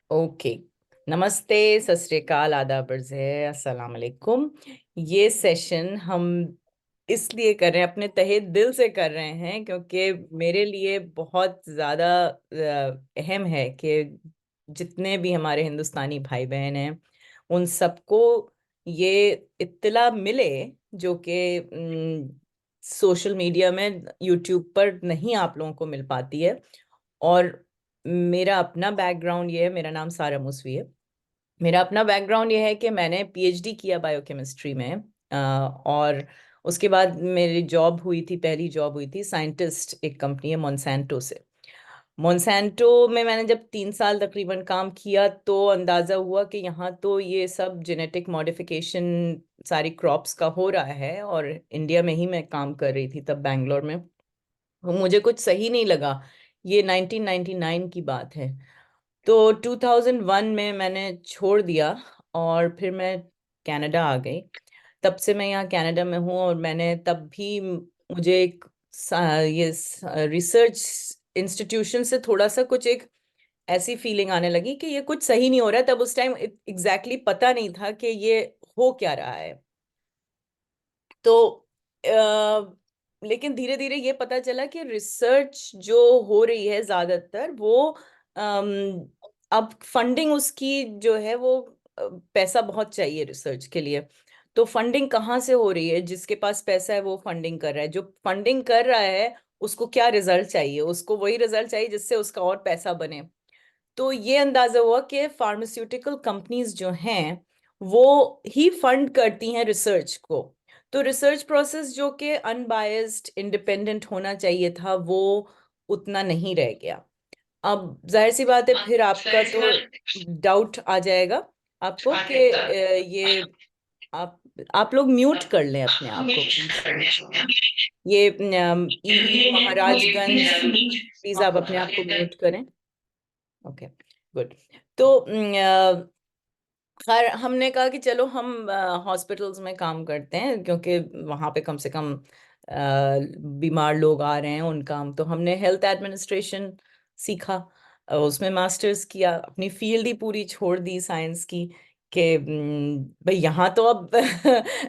Okay. नमस्ते, सत श्री अकाल, आदाब, अर्ज़ है, अस्सलाम वालेकुम। ये सेशन हम इसलिए कर रहे हैं, अपने तहे दिल से कर रहे हैं, क्योंकि मेरे लिए बहुत ज़्यादा अहम है कि जितने भी हमारे हिंदुस्तानी भाई बहन हैं उन सबको ये इत्तला मिले, जो कि सोशल मीडिया में, यूट्यूब पर नहीं आप लोगों को मिल पाती है। और मेरा अपना बैकग्राउंड ये है, मेरा नाम सारा मुसवी है। मेरा अपना बैकग्राउंड ये है कि मैंने पीएचडी किया बायोकेमिस्ट्री में। और उसके बाद मेरी जॉब हुई थी, पहली जॉब हुई थी साइंटिस्ट, एक कंपनी है मोन्सेंटो से। मोन्सेंटो में मैंने जब 3 साल तकरीबन काम किया तो अंदाज़ा हुआ कि यहाँ तो ये सब जेनेटिक मॉडिफिकेशन सारी क्रॉप्स का हो रहा है, और इंडिया में ही मैं काम कर रही थी तब, बैंगलोर में। वो मुझे कुछ सही नहीं लगा। ये 1999 की बात है। तो 2001 में मैंने छोड़ दिया और फिर मैं कनाडा आ गई। तब से मैं यहाँ कनाडा में हूँ, और मैंने तब भी मुझे एक ये रिसर्च इंस्टीट्यूशन से थोड़ा सा कुछ एक ऐसी फीलिंग आने लगी कि ये कुछ सही नहीं हो रहा है। तब उस टाइम एग्जैक्टली पता नहीं था कि ये हो क्या रहा है। तो लेकिन धीरे धीरे ये पता चला कि रिसर्च जो हो रही है ज्यादातर वो अम, अब फंडिंग उसकी जो है वो पैसा बहुत चाहिए रिसर्च के लिए। तो फंडिंग कहाँ से हो रही है? जिसके पास पैसा है वो फंडिंग कर रहा है। जो फंडिंग कर रहा है उसको क्या रिजल्ट चाहिए? उसको वही रिजल्ट चाहिए जिससे उसका और पैसा बने। तो ये अंदाजा हुआ कि फार्मास्यूटिकल कंपनीज जो हैं वो ही फंड करती हैं रिसर्च को। तो रिसर्च प्रोसेस जो कि अनबायस्ड इंडिपेंडेंट होना चाहिए था, वो उतना नहीं रह गया। अब जाहिर सी बात है, फिर आपका तो डाउट आ जाएगा आपको कि ये आप लोग म्यूट कर लें अपने आप को प्लीज। ये ईई महाराजगंज, प्लीज आप अपने आप को म्यूट करें। Okay, good. तो खैर हमने कहा कि चलो हम हॉस्पिटल्स में काम करते हैं, क्योंकि वहाँ पे कम से कम बीमार लोग आ रहे हैं उनका। हम तो हमने हेल्थ एडमिनिस्ट्रेशन सीखा, उसमें मास्टर्स किया, अपनी फील्ड ही पूरी छोड़ दी साइंस की कि भाई यहाँ तो अब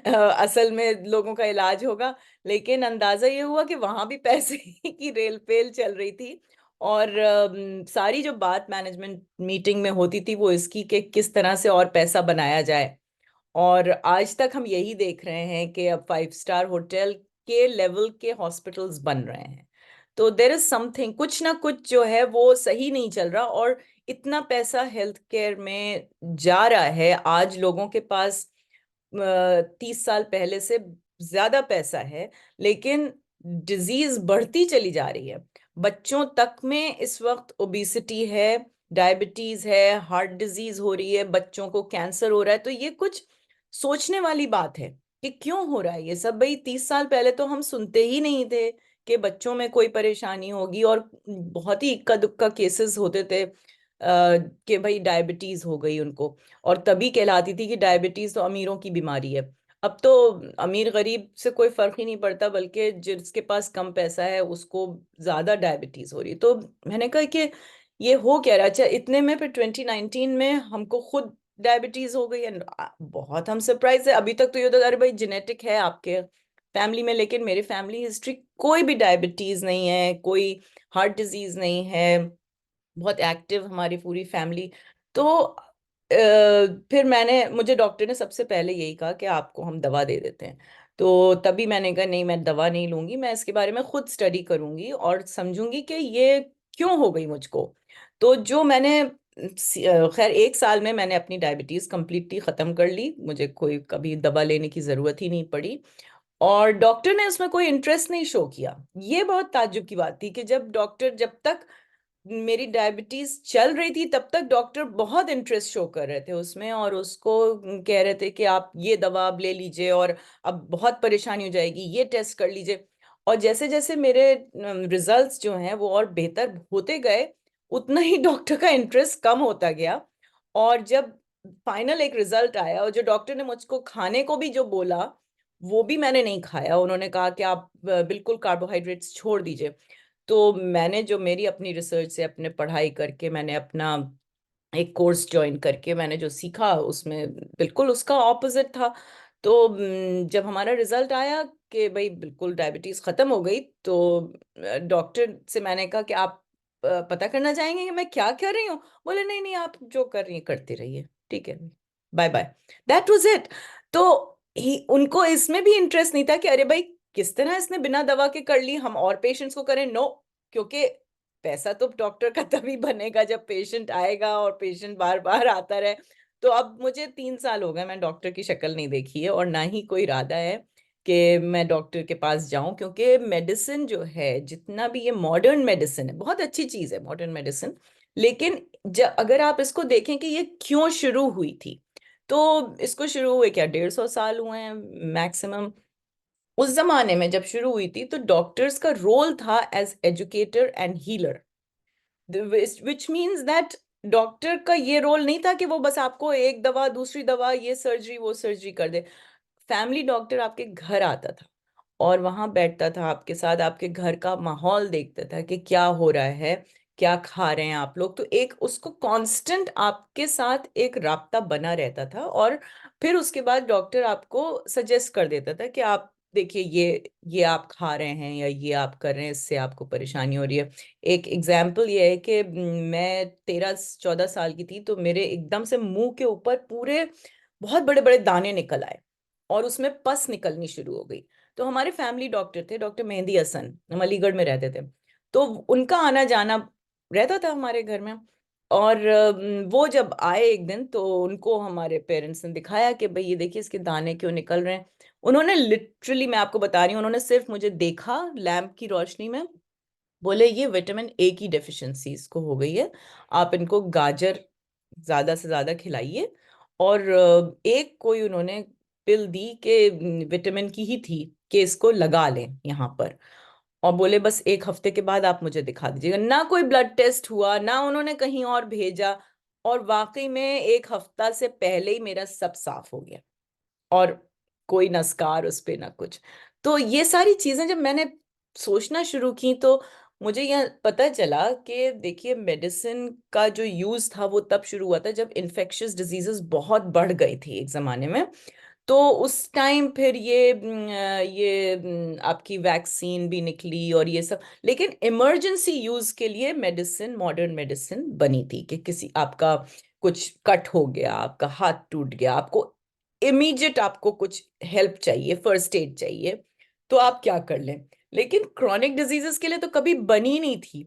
असल में लोगों का इलाज होगा। लेकिन अंदाजा ये हुआ कि वहाँ भी पैसे की रेल पेल चल रही थी। और सारी जो बात मैनेजमेंट मीटिंग में होती थी वो इसकी कि किस तरह से और पैसा बनाया जाए। और आज तक हम यही देख रहे हैं कि अब 5 स्टार होटल के लेवल के हॉस्पिटल्स बन रहे हैं। तो देर इज समथिंग, कुछ ना कुछ जो है वो सही नहीं चल रहा। और इतना पैसा हेल्थ केयर में जा रहा है आज लोगों के पास, 30 साल पहले से ज्यादा पैसा है, लेकिन डिजीज बढ़ती चली जा रही है। बच्चों तक में इस वक्त ओबिसिटी है, डायबिटीज है, हार्ट डिजीज हो रही है, बच्चों को कैंसर हो रहा है। तो ये कुछ सोचने वाली बात है कि क्यों हो रहा है ये सब। भाई 30 साल पहले तो हम सुनते ही नहीं थे कि बच्चों में कोई परेशानी होगी, और बहुत ही इक्का दुक्का केसेस होते थे कि भाई डायबिटीज हो गई उनको। और तभी कहलाती थी कि डायबिटीज तो अमीरों की बीमारी है। अब तो अमीर गरीब से कोई फर्क ही नहीं पड़ता, बल्कि जिसके पास कम पैसा है उसको ज्यादा डायबिटीज हो रही है। तो मैंने कहा कि ये हो क्या रहा है? अच्छा, इतने में फिर 2019 में हमको खुद डायबिटीज हो गई है। बहुत हम सरप्राइज है। अभी तक तो ये होता था, अरे भाई जेनेटिक है आपके फैमिली में, लेकिन मेरी फैमिली हिस्ट्री कोई भी डायबिटीज नहीं है, कोई हार्ट डिजीज नहीं है, बहुत एक्टिव हमारी पूरी फैमिली। तो फिर मुझे डॉक्टर ने सबसे पहले यही कहा कि आपको हम दवा दे देते हैं। तो तभी मैंने कहा नहीं, मैं दवा नहीं लूंगी, मैं इसके बारे में खुद स्टडी करूंगी और समझूंगी कि ये क्यों हो गई मुझको। तो जो मैंने खैर 1 साल में मैंने अपनी डायबिटीज कंप्लीटली खत्म कर ली, मुझे कोई कभी दवा लेने की जरूरत ही नहीं पड़ी। और डॉक्टर ने उसमें कोई इंटरेस्ट नहीं शो किया। ये बहुत ताज्जुब की बात थी कि जब डॉक्टर, जब तक मेरी डायबिटीज चल रही थी तब तक डॉक्टर बहुत इंटरेस्ट शो कर रहे थे उसमें, और उसको कह रहे थे कि आप ये दवा अब ले लीजिए, और अब बहुत परेशानी हो जाएगी, ये टेस्ट कर लीजिए। और जैसे जैसे मेरे रिजल्ट्स जो हैं वो और बेहतर होते गए, उतना ही डॉक्टर का इंटरेस्ट कम होता गया। और जब फाइनल एक रिजल्ट आया, और जो डॉक्टर ने मुझको खाने को भी जो बोला वो भी मैंने नहीं खाया। उन्होंने कहा कि आप बिल्कुल कार्बोहाइड्रेट्स छोड़ दीजिए। तो मैंने जो मेरी अपनी रिसर्च से, अपने पढ़ाई करके मैंने अपना एक कोर्स ज्वाइन करके मैंने जो सीखा उसमें बिल्कुल उसका ऑपोजिट था। तो जब हमारा रिजल्ट आया कि भाई बिल्कुल डायबिटीज खत्म हो गई, तो डॉक्टर से मैंने कहा कि आप पता करना चाहेंगे कि मैं क्या कर रही हूँ। बोले नहीं नहीं, आप जो कर रही हैं करते रहिए, ठीक है, bye bye, that was it. तो उनको इसमें भी इंटरेस्ट नहीं था कि अरे भाई किस तरह इसने बिना दवा के कर ली, हम और पेशेंट्स को करें। नो, क्योंकि पैसा तो डॉक्टर का तभी बनेगा जब पेशेंट आएगा और पेशेंट बार बार आता रहे। तो अब मुझे 3 साल हो गए, मैं डॉक्टर की शक्ल नहीं देखी है और ना ही कोई इरादा है कि मैं डॉक्टर के पास जाऊं, क्योंकि मेडिसिन जो है, जितना भी ये मॉडर्न मेडिसिन है, बहुत अच्छी चीज है मॉडर्न मेडिसिन, लेकिन अगर आप इसको देखें कि ये क्यों शुरू हुई थी, तो इसको शुरू हुए क्या 150 साल हुए हैं मैक्सिमम। उस जमाने में जब शुरू हुई थी तो डॉक्टर्स का रोल था as educator and healer, which means that doctor का ये रोल नहीं था कि वो बस आपको एक दवा दूसरी दवा ये सर्जरी वो सर्जरी कर दे। फैमिली डॉक्टर आपके घर आता था और वहां बैठता था आपके साथ, आपके घर का माहौल देखता था कि क्या हो रहा है, क्या खा रहे हैं आप लोग। तो एक उसको कांस्टेंट आपके साथ एक राब्ता बना रहता था, और फिर उसके बाद डॉक्टर आपको सजेस्ट कर देता था कि आप देखिए ये आप खा रहे हैं या ये आप कर रहे हैं, इससे आपको परेशानी हो रही है। एक एग्जाम्पल ये है कि मैं 13-14 साल की थी, तो मेरे एकदम से मुंह के ऊपर पूरे बहुत बड़े बड़े दाने निकल आए और उसमें पस निकलनी शुरू हो गई। तो हमारे फैमिली डॉक्टर थे, डॉक्टर मेहंदी हसन, हम अलीगढ़ में रहते थे, तो उनका आना जाना रहता था हमारे घर में। और वो जब आए एक दिन, तो उनको हमारे पेरेंट्स ने दिखाया कि भाई ये देखिए इसके दाने क्यों निकल रहे हैं। उन्होंने लिटरली, मैं आपको बता रही हूँ, उन्होंने सिर्फ मुझे देखा लैंप की रोशनी में, बोले ये विटामिन ए की डेफिशिएंसी इसको हो गई है, आप इनको गाजर ज्यादा से ज्यादा खिलाइए। और एक कोई उन्होंने पिल दी कि विटामिन की ही थी, कि इसको लगा लें यहाँ पर, और बोले बस 1 हफ्ते के बाद आप मुझे दिखा दीजिएगा। ना कोई ब्लड टेस्ट हुआ, ना उन्होंने कहीं और भेजा, और वाकई में 1 हफ्ता से पहले ही मेरा सब साफ हो गया, और कोई नस्कार उस पे ना कुछ। तो ये सारी चीजें जब मैंने सोचना शुरू की, तो मुझे यह पता चला कि देखिए मेडिसिन का जो यूज था वो तब शुरू हुआ था जब इन्फेक्शियस डिजीजेस बहुत बढ़ गई थी एक जमाने में। तो उस टाइम फिर आपकी वैक्सीन भी निकली और ये सब, लेकिन इमरजेंसी यूज के लिए मेडिसिन, मॉडर्न मेडिसिन बनी थी कि किसी आपका कुछ कट हो गया, आपका हाथ टूट गया, आपको इमीडिएट आपको कुछ हेल्प चाहिए, फर्स्ट एड चाहिए, तो आप क्या कर लें। लेकिन क्रॉनिक डिजीजेस के लिए तो कभी बनी नहीं थी।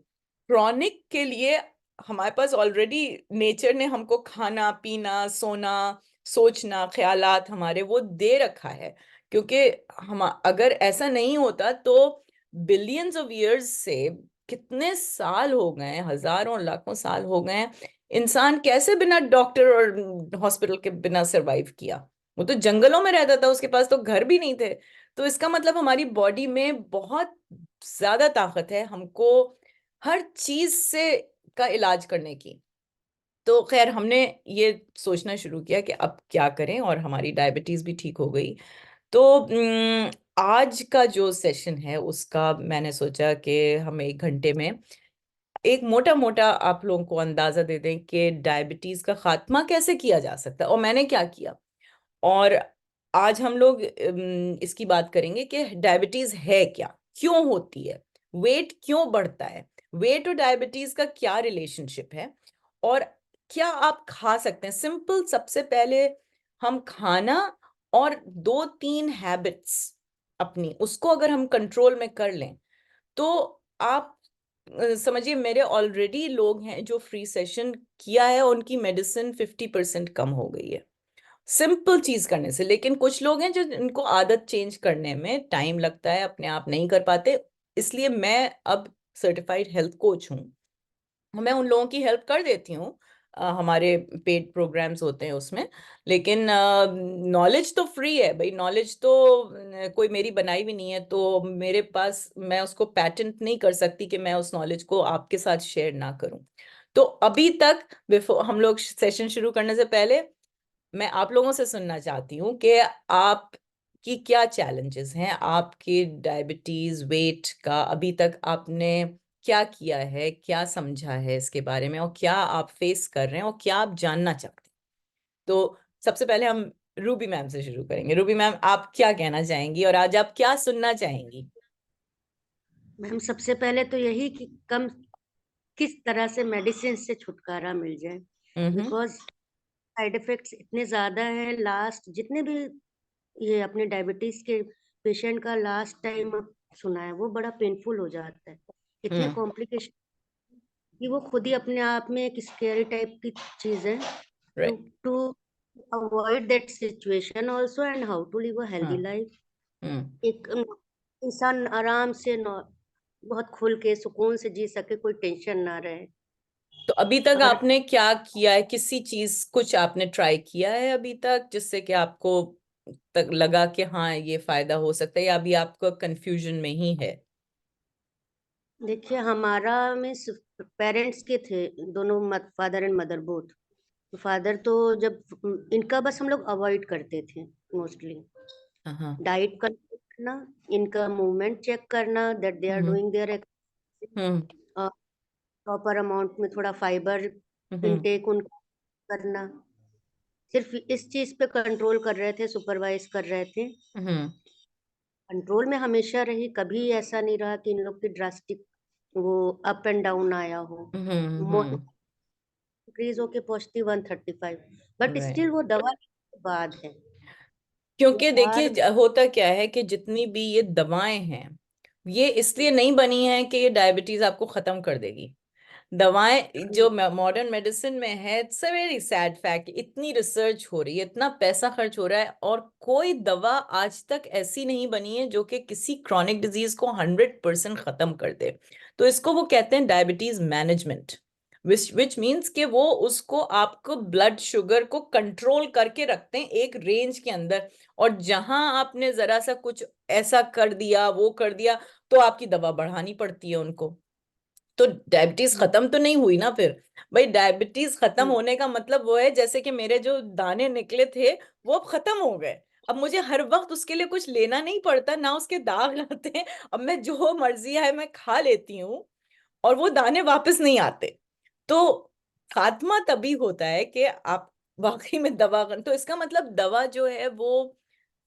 क्रॉनिक के लिए हमारे पास ऑलरेडी नेचर ने हमको खाना पीना सोना सोचना ख्यालात हमारे वो दे रखा है। क्योंकि हम अगर ऐसा नहीं होता तो बिलियंस ऑफ इयर्स से, कितने साल हो गए हैं, हजारों लाखों साल हो गए हैं, इंसान कैसे बिना डॉक्टर और हॉस्पिटल के बिना सरवाइव किया। वो तो जंगलों में रहता था, उसके पास तो घर भी नहीं थे। तो इसका मतलब हमारी बॉडी में बहुत ज्यादा ताकत है हमको हर चीज से का इलाज करने की। तो खैर हमने ये सोचना शुरू किया कि अब क्या करें, और हमारी डायबिटीज भी ठीक हो गई। तो आज का जो सेशन है उसका मैंने सोचा कि हम 1 घंटे में एक मोटा मोटा आप लोगों को अंदाजा दे दें कि डायबिटीज का खात्मा कैसे किया जा सकता है और मैंने क्या किया। और आज हम लोग इसकी बात करेंगे कि डायबिटीज है क्या, क्यों होती है, वेट क्यों बढ़ता है, वेट और डायबिटीज का क्या रिलेशनशिप है, और क्या आप खा सकते हैं। सिंपल, सबसे पहले हम खाना और 2-3 हैबिट्स अपनी, उसको अगर हम कंट्रोल में कर लें, तो आप समझिए मेरे ऑलरेडी लोग हैं जो फ्री सेशन किया है, उनकी मेडिसिन 50% कम हो गई है सिंपल चीज करने से। लेकिन कुछ लोग हैं जो इनको आदत चेंज करने में टाइम लगता है, अपने आप नहीं कर पाते। इसलिए मैं अब सर्टिफाइड हेल्थ कोच हूँ, मैं उन लोगों की हेल्प कर देती हूँ। हमारे पेड प्रोग्राम्स होते हैं उसमें। लेकिन नॉलेज तो फ्री है भाई, नॉलेज तो कोई मेरी बनाई भी नहीं है, तो मेरे पास, मैं उसको पैटेंट नहीं कर सकती कि मैं उस नॉलेज को आपके साथ शेयर ना करूं। तो अभी तक, बिफोर हम लोग सेशन शुरू करने से पहले, मैं आप लोगों से सुनना चाहती हूँ कि आप की क्या चैलेंजेस हैं आपके डायबिटीज वेट का। अभी तक आपने क्या किया है, क्या समझा है इसके बारे में, और क्या आप फेस कर रहे हैं, और क्या आप जानना चाहते हैं। तो सबसे पहले हम रूबी मैम से शुरू करेंगे। रूबी मैम, आप क्या कहना चाहेंगी और आज आप क्या सुनना चाहेंगी? मैम, सबसे पहले तो यही कि कम किस तरह से मेडिसिन से छुटकारा मिल जाए। हम्म। बिकॉज साइड इफेक्ट्स इतने ज्यादा हैं। लास्ट जितने भी ये अपने डायबिटीज के पेशेंट का लास्ट टाइम सुना है, वो बड़ा पेनफुल हो जाता है। इतने हम्म। कॉम्प्लिकेशन कि वो खुद ही अपने आप में एक स्केरी टाइप की चीज है। To write. To avoid that situation also, and how to live a healthy हाँ। लाइफ। हम्म। एक इंसान आराम से बहुत खुल के सुकून से जी सके, कोई टेंशन ना रहे। तो अभी तक अगर आपने क्या किया है? किसी चीज कुछ आपने ट्राई किया है अभी तक जिससे कि आपको तक लगा कि हाँ ये फायदा हो सकता है, या अभी आपको कंफ्यूजन में ही है? देखिए, हमारा में पेरेंट्स के थे दोनों, father and mother both. Father तो जब इनका बस हम लोग अवॉइड करते थे मोस्टली। हाँ हाँ। डाइट कंट्रोल करना, इनका मूवमेंट चेक करना, that they are hmm. Doing there, hmm. Proper amount में थोड़ा फाइबर हम्म। इनटेक उनका करना। सिर्फ इस चीज पे कंट्रोल कर रहे थे, सुपरवाइज कर रहे थे। हम्म। कंट्रोल में हमेशा रही, कभी ऐसा नहीं रहा कि इन लोग की ड्रास्टिक वो अप एंड डाउन आया हो। हम्म। इंक्रीज होके पहुंचती 135, बट राइट। स्टिल वो दवा के बाद है। क्योंकि देखिए, यार, होता क्या है कि जितनी भी ये दवाएं हैं, ये इसलिए नहीं बनी है कि ये डायबिटीज आपको खत्म कर देगी। दवाएं जो मॉडर्न मेडिसिन में है, it's a very sad fact, इतनी रिसर्च हो रही है, इतना पैसा खर्च हो रहा है, और कोई दवा आज तक ऐसी नहीं बनी है जो कि किसी क्रॉनिक डिजीज को 100% खत्म कर दे। तो इसको वो कहते हैं डायबिटीज मैनेजमेंट, विच मीन्स कि वो उसको आपको ब्लड शुगर को कंट्रोल करके रखते हैं एक रेंज के अंदर। और जहां आपने जरा सा कुछ ऐसा कर दिया, वो कर दिया, तो आपकी दवा बढ़ानी पड़ती है उनको। तो डायबिटीज खत्म तो नहीं हुई ना फिर। भाई, डायबिटीज खत्म होने का मतलब वो है जैसे कि मेरे जो दाने निकले थे वो अब खत्म हो गए। अब मुझे हर वक्त उसके लिए कुछ लेना नहीं पड़ता, ना उसके दाग आते हैं। अब मैं जो मर्जी है मैं खा लेती हूँ, और वो दाने वापस नहीं आते। तो खात्मा तभी होता है कि आप वाकई में दवा तो इसका मतलब दवा जो है वो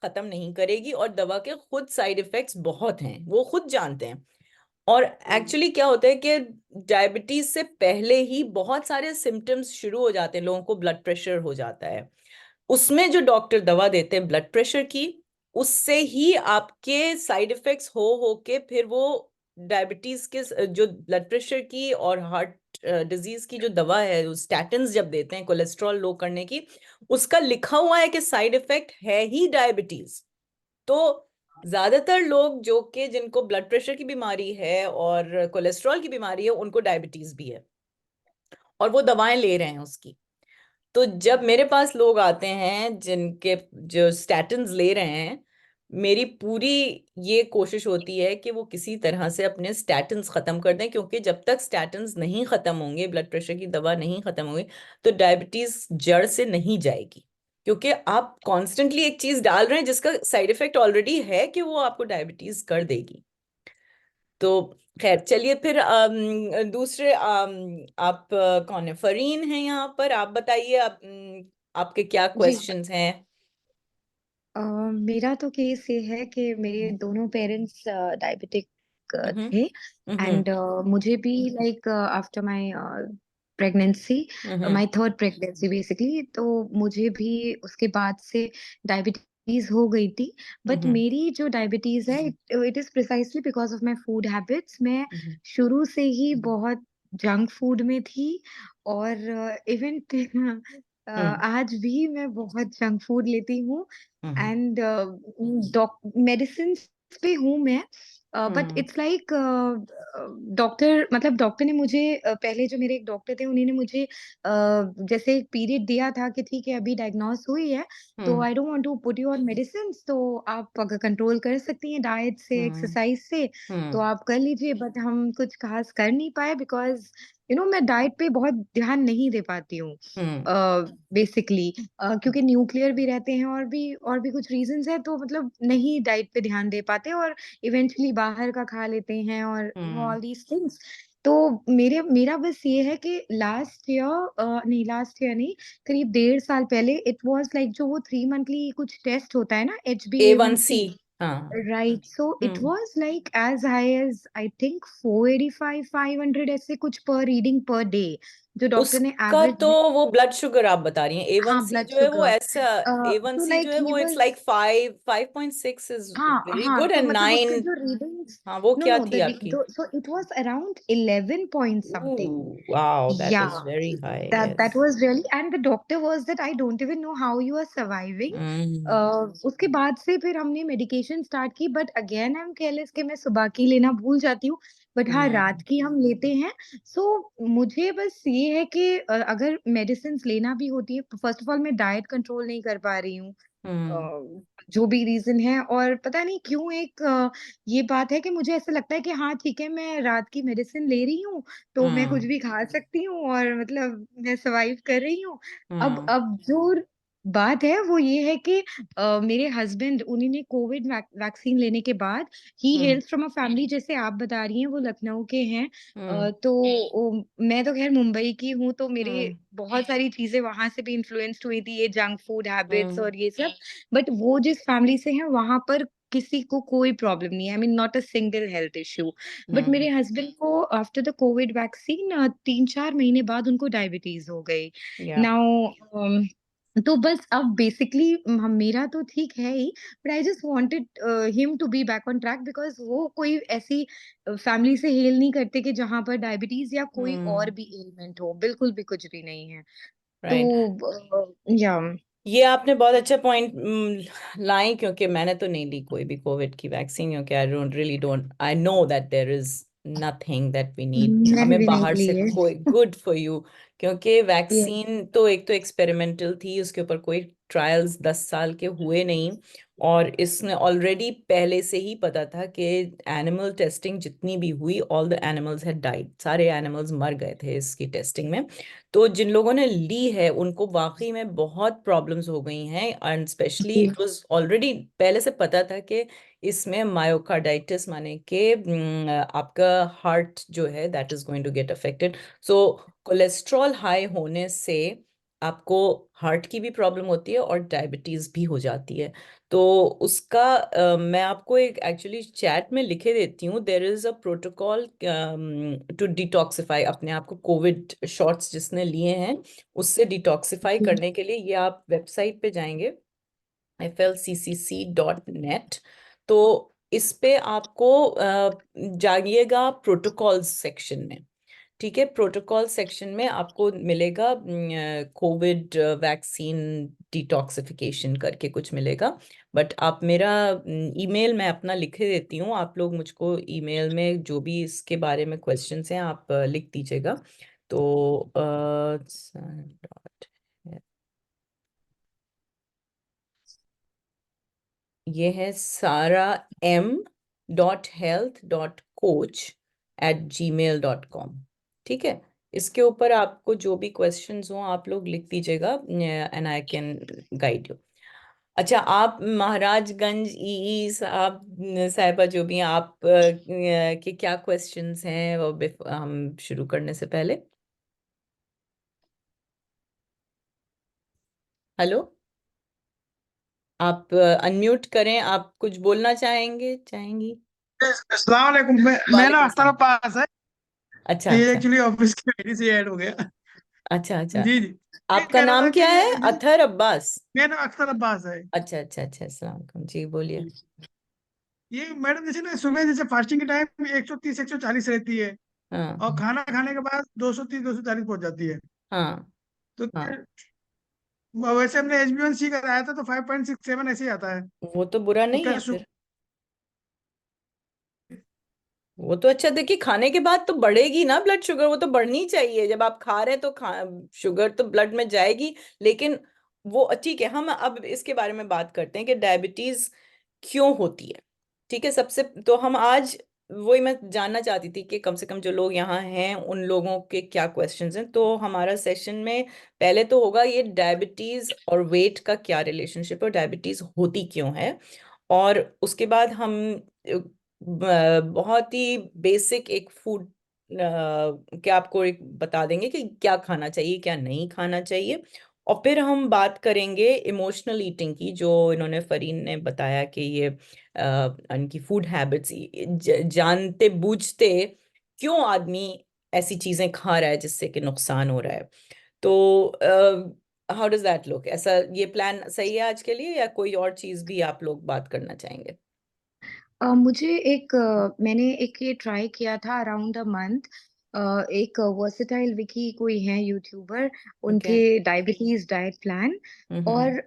खत्म नहीं करेगी, और दवा के खुद साइड इफेक्ट्स बहुत हैं, वो खुद जानते हैं। और एक्चुअली क्या होता है कि डायबिटीज से पहले ही बहुत सारे सिम्टम्स शुरू हो जाते हैं। लोगों को ब्लड प्रेशर हो जाता है, उसमें जो डॉक्टर दवा देते हैं ब्लड प्रेशर की, उससे ही आपके साइड इफेक्ट्स हो के फिर वो डायबिटीज के जो ब्लड प्रेशर की और हार्ट डिजीज की जो दवा है, स्टैटिन्स जब देते हैं कोलेस्ट्रॉल लो करने की, उसका लिखा हुआ है कि साइड इफेक्ट है ही डायबिटीज। तो ज्यादातर लोग जो कि जिनको ब्लड प्रेशर की बीमारी है और कोलेस्ट्रॉल की बीमारी है, उनको डायबिटीज भी है, और वो दवाएं ले रहे हैं उसकी। तो जब मेरे पास लोग आते हैं जिनके जो स्टैटिन्स ले रहे हैं, मेरी पूरी ये कोशिश होती है कि वो किसी तरह से अपने स्टैटिन्स खत्म कर दें, क्योंकि जब तक स्टैटिन्स नहीं खत्म होंगे, ब्लड प्रेशर की दवा नहीं खत्म होगी, तो डायबिटीज जड़ से नहीं जाएगी। क्योंकि आप कॉन्स्टेंटली एक चीज डाल रहे हैं जिसका साइड इफेक्ट ऑलरेडी है कि वो आपको डायबिटीज कर देगी। तो खैर चलिए फिर दूसरे आप कौन है? फरीन है यहाँ पर, आप बताइए आपके क्या जी। क्वेश्चंस हैं? मेरा तो केस ये है कि मेरे दोनों पेरेंट्स डायबिटिक हम्म। थे। हम्म। एंड मुझे भी like after my pregnancy, hmm. My third pregnancy basically, तो मुझे भी उसके बाद से डायबिटीज हो गई थी। बट हम्म। मेरी जो डायबिटीज है, it is precisely because of my food habits. मैं हम्म। शुरू से ही बहुत जंक फूड में थी, और इवन हम्म। आज भी मैं बहुत जंक फूड लेती हूँ। हम्म। एंड मेडिसिन पे हूँ मैं। But hmm. It's like doctor, मतलब डॉक्टर ने मुझे पहले जो मेरे एक डॉक्टर थे उन्होंने मुझे जैसे एक पीरियड दिया था कि ठीक है अभी डायग्नोस हुई है, तो hmm. I don't want to put you on medicine, तो आप अगर कंट्रोल कर सकती हैं डाइट से, हम्म। एक्सरसाइज से, तो हम्म। आप कर लीजिए। बट हम कुछ खास कर नहीं पाए बिकॉज मैं डाइट पे बहुत ध्यान नहीं दे पाती हूँ हम्म बेसिकली, क्योंकि न्यूक्लियर भी रहते हैं और भी कुछ रीजंस है, तो मतलब नहीं डाइट पे ध्यान दे पाते और इवेंचुअली बाहर का खा लेते हैं और हम्म ऑल दीज थिंग्स। तो मेरा बस ये है कि लास्ट ईयर नहीं, करीब 1.5 साल पहले इट वाज लाइक, जो वो 3 मंथली कुछ टेस्ट होता है ना, A1C। HbA1c। हाँ। Right, so it hmm was like as high as I think 485 500 ऐसे कुछ पर रीडिंग पर डे, जो डॉक्टर ने उसका एवरेज। तो वो ब्लड शुगर आप बता रही हैं, ए वन हाँ, सी ब्लड जो है वो शुगर। ऐसा, ए वन तो सी जो लाइक है ही वो इट्स वाज, लाइक 5.6 इज हाँ वेरी हाँ, गुड, तो एंड मतलब उसके 9। जो रीडिंग्स, हाँ, वो नो क्या नो थी द आपकी? So it was around 11 point something. Ooh, wow, that Yeah, is very high, that yes. was really, and the doctor was that I don't even know how you are surviving. Mm, उसके बाद से फिर हमने medication start की, but again I am careless कि मैं सुबह की लेना भूल जाती हूँ, बट हाँ, रात mm, की हम लेते हैं। सो मुझे बस ये है कि अगर मेडिसिन लेना भी होती है, फर्स्ट ऑफ ऑल मैं डाइट कंट्रोल नहीं कर पा रही हूँ, mm, जो भी रीजन है, और पता नहीं क्यों एक ये बात है कि मुझे ऐसा लगता है कि हाँ ठीक है, मैं रात की मेडिसिन ले रही हूँ तो मैं कुछ mm, भी खा सकती हूँ और मतलब मैं सरवाइव कर रही हूँ। अब mm, अब जो बात है वो ये है कि मेरे हस्बैंड, उन्होंने कोविड वैक्सीन लेने के बाद, ही mm, हेल्स फ्रॉम अ फैमिली, जैसे आप बता रही हैं वो लखनऊ के हैं। mm, तो मैं तो खैर मुंबई की हूँ, तो मेरे mm, बहुत सारी चीजें वहां से भी इन्फ्लुएंस्ड हुई थी, ये जंक फूड हैबिट्स mm, और ये सब। बट वो जिस फैमिली से हैं वहां पर किसी को कोई प्रॉब्लम नहीं है, I mean not a single health issue. But mm, मेरे हस्बैंड को आफ्टर द कोविड वैक्सीन 3-4 महीने बाद उनको डायबिटीज हो गई। yeah, नाउ तो बस अब बेसिकली मेरा तो ठीक है ही, but I just wanted him to be back on track, because वो कोई ऐसी फैमिली से हेल नहीं करते कि जहां पर डायबिटीज या कोई और mm, भी एलिमेंट हो, बिल्कुल भी कुछ भी नहीं है। right. तो या ये आपने बहुत अच्छा पॉइंट लाई, क्योंकि मैंने तो नहीं ली कोई भी कोविड की वैक्सीन, क्योंकि I don't I know that there is nothing that we need मैंने हमें भी नहीं बाहर ली से है। कोई, गुड फॉर यू। क्योंकि Yeah. वैक्सीन तो एक तो एक्सपेरिमेंटल थी, उसके ऊपर कोई ट्रायल्स 10 साल के हुए नहीं, और इसने ऑलरेडी पहले से ही पता था कि एनिमल टेस्टिंग जितनी भी हुई, all the animals had died, सारे एनिमल्स मर गए थे इसकी टेस्टिंग में। तो जिन लोगों ने ली है उनको वाकई में बहुत प्रॉब्लम्स हो गई हैं, एंड स्पेशली जी। इट वाज ऑलरेडी पहले से पता था कि इसमें मायोकार्डाइटिस, माने कि आपका हार्ट जो है that is going to get affected. So cholesterol high होने से आपको हार्ट की भी प्रॉब्लम होती है और डायबिटीज भी हो जाती है। तो उसका मैं आपको एक एक्चुअली चैट में लिखे देती हूँ, there is a protocol to detoxify अपने आप को, कोविड शॉट्स जिसने लिए हैं उससे डिटॉक्सिफाई जी। करने के लिए। ये आप वेबसाइट पे जाएंगे, flccc.net, तो इस पे आपको जाइएगा प्रोटोकॉल्स सेक्शन में। ठीक है, प्रोटोकॉल सेक्शन में आपको मिलेगा कोविड वैक्सीन डिटॉक्सिफिकेशन करके कुछ मिलेगा। बट आप मेरा ईमेल मैं अपना लिखे देती हूँ, आप लोग मुझको ईमेल में जो भी इसके बारे में क्वेश्चंस हैं आप लिख दीजिएगा। तो ये है sara.m.health.coach@gmail.com। ठीक है, इसके ऊपर आपको जो भी क्वेश्चंस हो आप लोग लिख दीजिएगा, and I can guide you. अच्छा, आप महाराजगंज ई साहब साहिबा जो भी हैं, आप के क्या क्वेश्चंस हैं वो हम शुरू करने से पहले? हेलो, आप अनम्यूट करें, आप कुछ बोलना चाहेंगी? अस्सलाम वालेकुम। मैं ना वालेकुम अख्तर सलाम। अब्बास है। अच्छा ये अच्छा एक्चुअली ऑफिस की आईडी से ऐड हो गया। अच्छा अच्छा। जी जी। ये आपका कह रहा था नाम कि क्या है? जैसे अथर अब्बास? मेरा नाम अख्तर अब्बास है। अच्छा अच्छा अच्छा, अस्सलाम वालेकुम जी, बोलिए। ये मैडम जैसे ना सुबह जैसे फास्टिंग के टाइम 130 140 रहती है, हाँ और खाना खाने के बाद 230 240 पहुंच जाती है। हाँ तो हाँ, वैसे हमने HbA1c कराया था तो 5.67 ऐसे ही आता है। वो तो बुरा तो नहीं क्या है फिर। वो तो अच्छा, देखिए खाने के बाद तो बढ़ेगी ना ब्लड शुगर, वो तो बढ़नी चाहिए, जब आप खा रहे हैं तो शुगर तो ब्लड में जाएगी। लेकिन वो ठीक है, हम अब इसके बारे में बात करते हैं कि डायबिटीज क्यों होती है। ठीक है, सबसे तो हम आज वही मैं जानना चाहती थी कि कम से कम जो लोग यहाँ हैं उन लोगों के क्या क्वेश्चंस हैं। तो हमारा सेशन में पहले तो होगा ये डायबिटीज और वेट का क्या रिलेशनशिप है, डायबिटीज होती क्यों है, और उसके बाद हम बहुत ही बेसिक एक फूड के आपको एक बता देंगे कि क्या खाना चाहिए क्या नहीं खाना चाहिए। और फिर हम बात करेंगे इमोशनल ईटिंग की, जो इन्होंने फरीन ने बताया कि ये उनकी फूड हैबिट्स जानते बूझते क्यों आदमी ऐसी चीजें खा रहा है जिससे कि नुकसान हो रहा है। तो हाउ डज दैट लुक? ऐसा ये प्लान सही है आज के लिए, या कोई और चीज भी आप लोग बात करना चाहेंगे? मुझे मैंने एक ये ट्राई किया था अराउंड अ मंथ। एक वर्सेटाइल विकी कोई है यूट्यूबर, ओके। उनके डायबिटीज डाइट प्लान। हम्म। और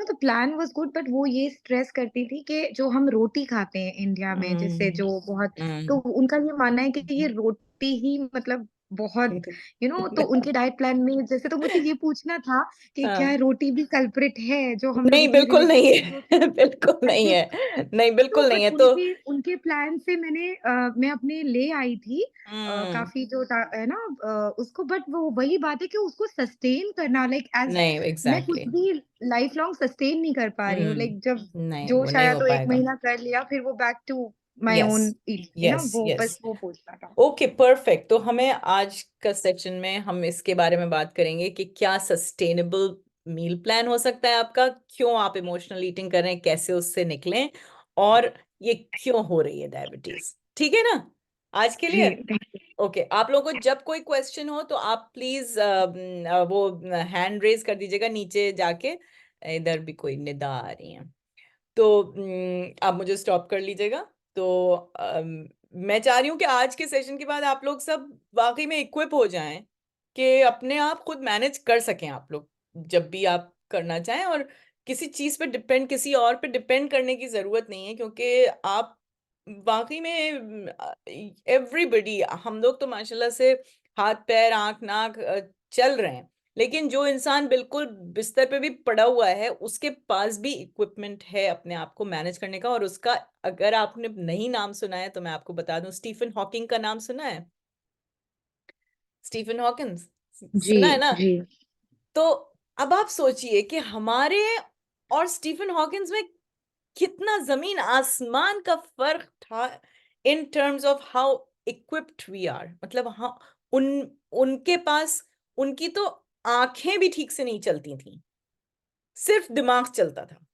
the plan was good, but वो ये स्ट्रेस करती थी कि जो हम रोटी खाते हैं इंडिया में, जैसे हम्म। जो बहुत, तो हम्म। उनका ये मानना है कि ये रोटी ही मतलब बहुत, तो उनके डाइट प्लान में, जैसे तो मुझे ये पूछना था कि क्या हाँ, रोटी भी कल्प्रिट है जो हम लोग नहीं इतनी बिल्कुल नहीं रिलेटेड है। बिल्कुल नहीं है, नहीं तो बिल्कुल नहीं बट है तो। उनके उनके प्लान से मैं अपने ले आई थी हम्म। काफी है ना उसको, बट वो वही बात है कि उसको सस्टेन करना, लाइक एज नहीं मैं एग्जैक्टली कुछ भी लाइफ लॉन्ग सस्टेन नहीं कर पा रही हूँ, लाइक जब नहीं वो जोश नहीं आया हो तो एक पाएगा। महीना कर लिया, फिर वो back to my yes own eating yes वो यस। बस वो पूछना था। Okay perfect. तो हमें आज का सेक्शन में हम इसके बारे में बात करेंगे कि क्या सस्टेनेबल मील प्लान हो सकता है आपका, क्यों आप इमोशनल ईटिंग कर रहे हैं, कैसे उससे निकलें, और ये क्यों हो रही है डायबिटीज। ठीक है ना? आज के जी, लिए ओके। आप लोगों को जब कोई क्वेश्चन हो तो आप प्लीज वो हैंड रेज कर दीजिएगा नीचे जाके। इधर भी कोई निदा आ रही है तो आप मुझे स्टॉप कर लीजिएगा। तो मैं चाह रही हूँ कि आज के सेशन के बाद आप लोग सब वाकई में इक्विप हो जाएं कि अपने आप खुद मैनेज कर सकें आप लोग जब भी आप करना चाहें, और किसी चीज पे डिपेंड, किसी और पे डिपेंड करने की जरूरत नहीं है, क्योंकि आप वाकई में एवरीबडी, हम लोग तो माशाल्लाह से हाथ पैर आंख नाक चल रहे हैं, लेकिन जो इंसान बिल्कुल बिस्तर पे भी पड़ा हुआ है उसके पास भी इक्विपमेंट है अपने आप को मैनेज करने का। और उसका अगर आपने नहीं नाम सुना है तो मैं आपको बता दूं, स्टीफन हॉकिंग का नाम सुना है? स्टीफन हॉकिंस जी, सुना है ना? जी। तो अब आप सोचिए कि हमारे और स्टीफन हॉकिंस में कितना जमीन आसमान का फर्क था in terms of how equipped we are. मतलब हाँ, उन उनके पास, उनकी तो आंखें भी ठीक से नहीं चलती थी, सिर्फ दिमाग चलता था।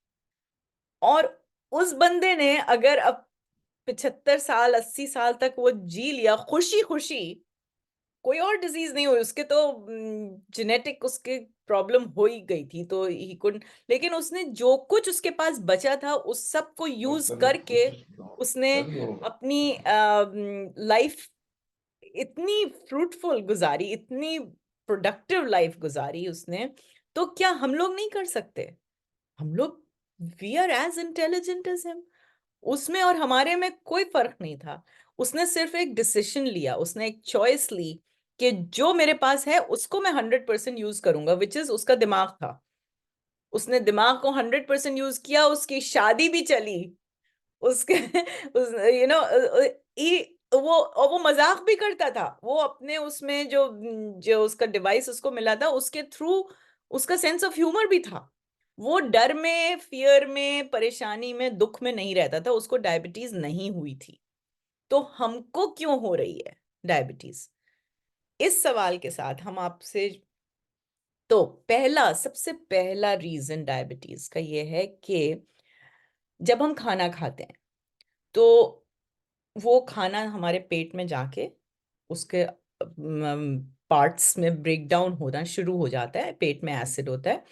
और उस बंदे ने अगर अब 75 साल 80 साल तक वो जी लिया खुशी खुशी, कोई और डिजीज नहीं हुई उसके, तो जेनेटिक उसके प्रॉब्लम हो ही गई थी तो ही कुड, लेकिन उसने जो कुछ उसके पास बचा था उस सब को यूज करके उसने अपनी लाइफ इतनी फ्रूटफुल गुजारी, इतनी प्रोडक्टिव लाइफ गुजारी उसने। तो क्या हम लोग नहीं कर सकते? हम लोग we are as intelligent as him. उसमें और हमारे में कोई फर्क नहीं था। उसने सिर्फ एक डिसीजन लिया, उसने एक चॉइस ली कि जो मेरे पास है उसको मैं 100% यूज करूंगा, विच इज उसका दिमाग था। उसने दिमाग को 100% यूज किया, उसकी शादी भी चली उसके उस यू नो वो, और वो मजाक भी करता था, वो अपने उसमें जो जो उसका डिवाइस उसको मिला था उसके थ्रू उसका सेंस ऑफ ह्यूमर भी था। वो डर में, फियर में, परेशानी में, दुख में नहीं रहता था, उसको डायबिटीज नहीं हुई थी। तो हमको क्यों हो रही है डायबिटीज? इस सवाल के साथ हम आपसे, तो पहला, सबसे पहला रीजन डायबिटीज का ये है कि जब हम खाना खाते हैं तो वो खाना हमारे पेट में जाके उसके पार्ट्स में ब्रेक डाउन होना शुरू हो जाता है, पेट में एसिड होता है,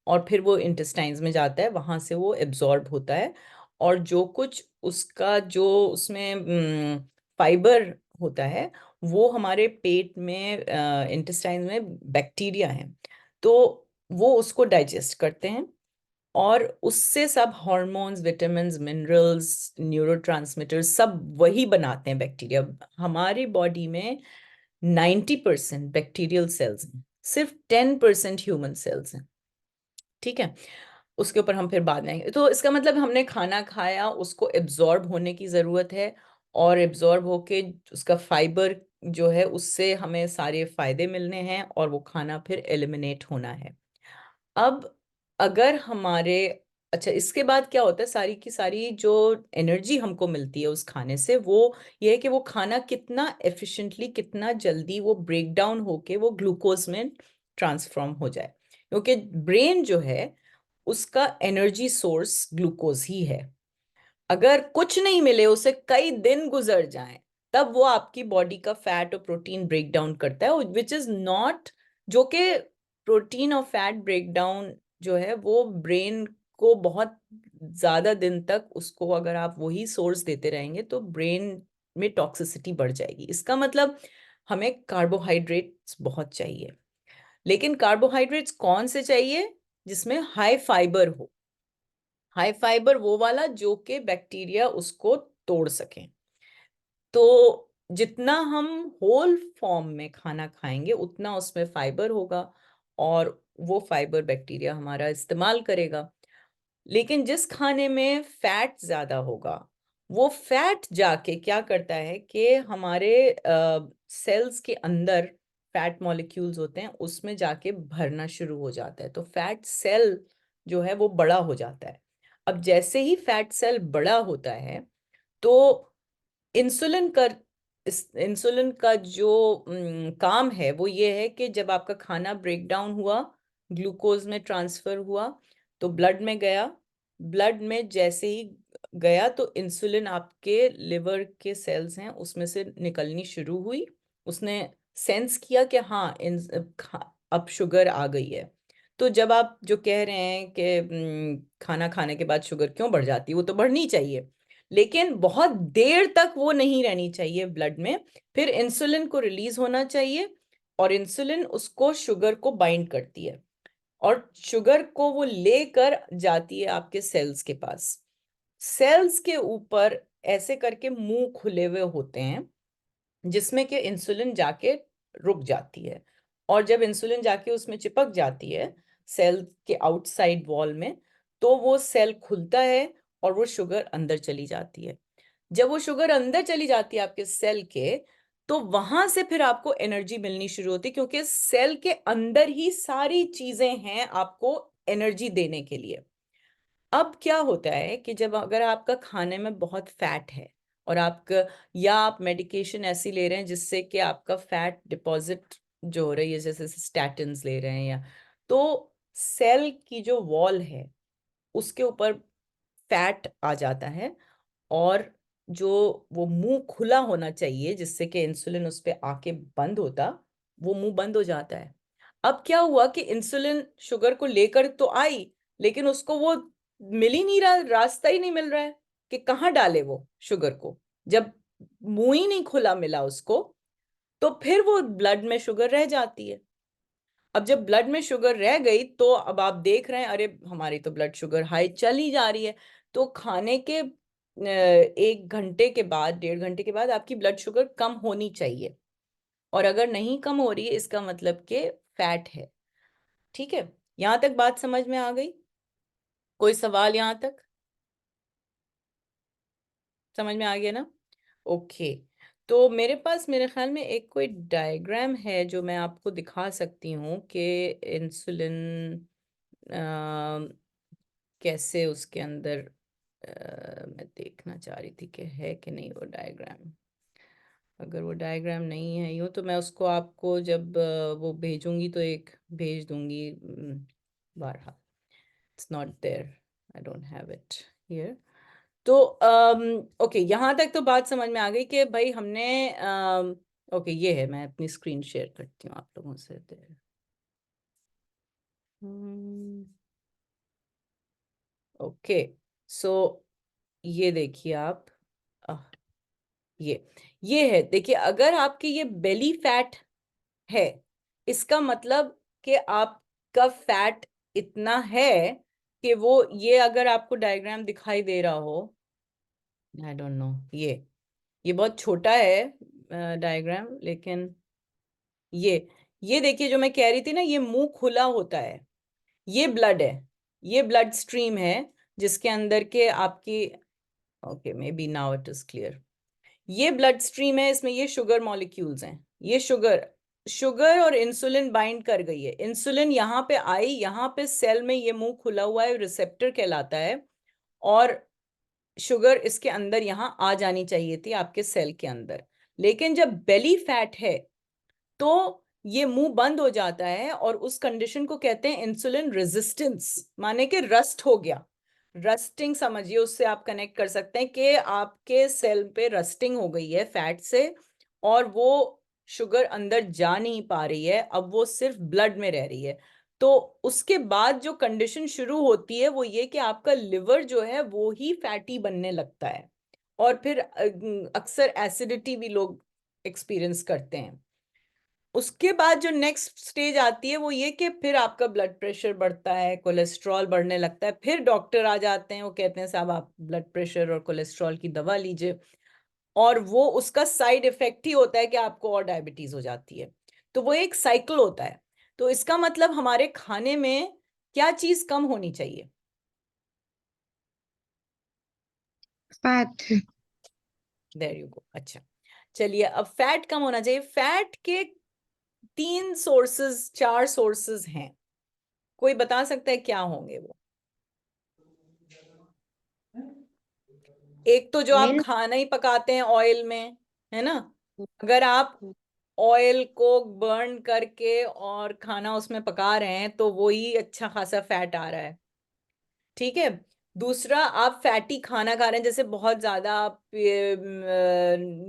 और फिर वो इंटेस्टाइन्स में जाता है, वहां से वो एब्जॉर्ब होता है। और जो कुछ उसका जो उसमें फाइबर होता है वो हमारे पेट में इंटेस्टाइन में बैक्टीरिया है, तो वो उसको डाइजेस्ट करते हैं, और उससे सब हॉर्मोन्स, विटामिन्स, मिनरल्स, न्यूरोट्रांसमीटर्स सब वही बनाते हैं बैक्टीरिया। हमारी बॉडी में 90% बैक्टीरियल सेल्स हैं, सिर्फ 10% ह्यूमन सेल्स हैं। ठीक है? उसके ऊपर हम फिर बाद में आएंगे। तो इसका मतलब हमने खाना खाया, उसको एब्जॉर्ब होने की जरूरत है, और एब्जॉर्ब होके उसका फाइबर जो है उससे हमें सारे फायदे मिलने हैं और वो खाना फिर एलिमिनेट होना है। अब अगर हमारे अच्छा, इसके बाद क्या होता है, सारी की सारी जो एनर्जी हमको मिलती है उस खाने से, वो ये है कि वो खाना कितना एफिशिएंटली, कितना जल्दी वो ब्रेक डाउन होके वो ग्लूकोज में ट्रांसफॉर्म हो जाए, क्योंकि ब्रेन जो है उसका एनर्जी सोर्स ग्लूकोज ही है। अगर कुछ नहीं मिले, उसे कई दिन गुजर जाएं, तब वो आपकी बॉडी का फैट और प्रोटीन ब्रेक डाउन करता है, विच इज नॉट, जो कि प्रोटीन और फैट ब्रेक डाउन जो है वो ब्रेन को बहुत ज्यादा दिन तक, उसको अगर आप वही सोर्स देते रहेंगे तो ब्रेन में टॉक्सिसिटी बढ़ जाएगी। इसका मतलब हमें कार्बोहाइड्रेट्स बहुत चाहिए, लेकिन कार्बोहाइड्रेट्स कौन से चाहिए? जिसमें हाई फाइबर हो। हाई फाइबर वो वाला जो कि बैक्टीरिया उसको तोड़ सके। तो जितना हम होल फॉर्म में खाना खाएंगे उतना उसमें फाइबर होगा और वो फाइबर बैक्टीरिया हमारा इस्तेमाल करेगा। लेकिन जिस खाने में फैट ज्यादा होगा, वो फैट जाके क्या करता है कि हमारे सेल्स के अंदर फैट मॉलिक्यूल्स होते हैं, उसमें जाके भरना शुरू हो जाता है, तो फैट सेल जो है वो बड़ा हो जाता है। अब जैसे ही फैट सेल बड़ा होता है तो इंसुलिन का इंसुलिन का जो काम है वो ये है कि जब आपका खाना ब्रेक डाउन हुआ, ग्लूकोज में ट्रांसफर हुआ, तो ब्लड में गया। ब्लड में जैसे ही गया तो इंसुलिन आपके लिवर के सेल्स हैं उसमें से निकलनी शुरू हुई। उसने सेंस किया कि हाँ, अब शुगर आ गई है। तो जब आप जो कह रहे हैं कि खाना खाने के बाद शुगर क्यों बढ़ जाती है, वो तो बढ़नी चाहिए, लेकिन बहुत देर तक वो नहीं रहनी चाहिए ब्लड में। फिर इंसुलिन को रिलीज होना चाहिए और इंसुलिन उसको, शुगर को बाइंड करती है और शुगर को वो लेकर जाती है आपके सेल्स के पास। सेल्स के ऊपर ऐसे करके मुंह खुले हुए होते हैं जिसमें कि इंसुलिन जाके रुक जाती है, और जब इंसुलिन जाके उसमें चिपक जाती है सेल के आउटसाइड वॉल में, तो वो सेल खुलता है और वो शुगर अंदर चली जाती है। जब वो शुगर अंदर चली जाती है आपके सेल के, तो वहां से फिर आपको एनर्जी मिलनी शुरू होती है, क्योंकि सेल के अंदर ही सारी चीजें हैं आपको एनर्जी देने के लिए। अब क्या होता है कि जब अगर आपका खाने में बहुत फैट है और आपका, या आप मेडिकेशन ऐसी ले रहे हैं जिससे कि आपका फैट डिपॉजिट जो हो रही है, जैसे स्टैटिन्स ले रहे हैं, या तो सेल की जो वॉल है उसके ऊपर फैट आ जाता है, और जो वो मुंह खुला होना चाहिए जिससे कि इंसुलिन उस पर आके बंद होता, वो मुंह बंद हो जाता है। अब क्या हुआ कि इंसुलिन शुगर को लेकर तो आई, लेकिन उसको वो मिल ही नहीं रहा, रास्ता ही नहीं मिल रहा है कि कहाँ डाले वो शुगर को। जब मुंह ही नहीं खुला मिला उसको, तो फिर वो ब्लड में शुगर रह जाती है। अब जब ब्लड में शुगर रह गई तो अब आप देख रहे हैं, अरे हमारी तो ब्लड शुगर हाई चली जा रही है। तो खाने के 1 घंटे के बाद, 1.5 घंटे के बाद आपकी ब्लड शुगर कम होनी चाहिए, और अगर नहीं कम हो रही है इसका मतलब कि फैट है। ठीक है, यहां तक बात समझ में आ गई? कोई सवाल यहां तक समझ में आ गया ना? ओके। तो मेरे पास, मेरे ख्याल में एक कोई डायग्राम है जो मैं आपको दिखा सकती हूँ कि इंसुलिन कैसे उसके अंदर, मैं देखना चाह रही थी कि है कि नहीं वो डायग्राम। अगर वो डायग्राम नहीं है यूँ, तो मैं उसको आपको जब वो भेजूंगी तो एक भेज दूंगी। बहरहाल, it's not there, I don't have it here. तो ओके, यहाँ तक तो बात समझ में आ गई कि भाई हमने ओके, ये है, मैं अपनी स्क्रीन शेयर करती हूँ आप लोगों से। ओके, सो ये देखिए आप, अह, ये है, देखिए, अगर आपकी ये बेली फैट है, इसका मतलब कि आपका फैट इतना है कि वो, ये अगर आपको डायग्राम दिखाई दे रहा हो, आई डोंट नो, ये बहुत छोटा है डायग्राम, लेकिन ये देखिए, जो मैं कह रही थी ना, ये मुंह खुला होता है, ये ब्लड है, ये ब्लड स्ट्रीम है जिसके अंदर के आपकी, okay, may be now it is clear. ये ब्लड स्ट्रीम है, इसमें ये शुगर मॉलिक्यूल्स हैं, ये शुगर और इंसुलिन बाइंड कर गई है। इंसुलिन यहाँ पे आई, यहाँ पे सेल में ये मुंह खुला हुआ है, रिसेप्टर कहलाता है, और शुगर इसके अंदर यहाँ आ जानी चाहिए थी आपके सेल के अंदर। लेकिन जब बेली फैट है तो ये मुंह बंद हो जाता है, और उस कंडीशन को कहते हैं इंसुलिन रेजिस्टेंस, माने कि रस्ट हो गया। रस्टिंग समझिए, उससे आप कनेक्ट कर सकते हैं कि आपके सेल पे रस्टिंग हो गई है फैट से, और वो शुगर अंदर जा नहीं पा रही है, अब वो सिर्फ ब्लड में रह रही है। तो उसके बाद जो कंडीशन शुरू होती है वो ये कि आपका लिवर जो है वो ही फैटी बनने लगता है, और फिर अक्सर एसिडिटी भी लोग एक्सपीरियंस करते हैं। उसके बाद जो नेक्स्ट स्टेज आती है वो ये कि फिर आपका ब्लड प्रेशर बढ़ता है, कोलेस्ट्रॉल बढ़ने लगता है, फिर डॉक्टर आ जाते हैं, वो कहते हैं साहब आप ब्लड प्रेशर और कोलेस्ट्रॉल की दवा लीजिए, और वो उसका साइड इफेक्ट ही होता है कि आपको और डायबिटीज हो जाती है। तो वो एक साइकिल होता है। तो इसका मतलब हमारे खाने में क्या चीज कम होनी चाहिए? फैट। There you go. अच्छा, चलिए, अब फैट कम होना चाहिए। फैट के 3 सोर्सेज 4 सोर्सेज हैं, कोई बता सकता है क्या होंगे वो? एक तो जो आप मिल्क। खाना ही पकाते हैं ऑयल में, है ना, अगर आप ऑयल को बर्न करके और खाना उसमें पका रहे हैं तो वो ही अच्छा खासा फैट आ रहा है, ठीक है। दूसरा, आप फैटी खाना खा रहे हैं, जैसे बहुत ज्यादा आप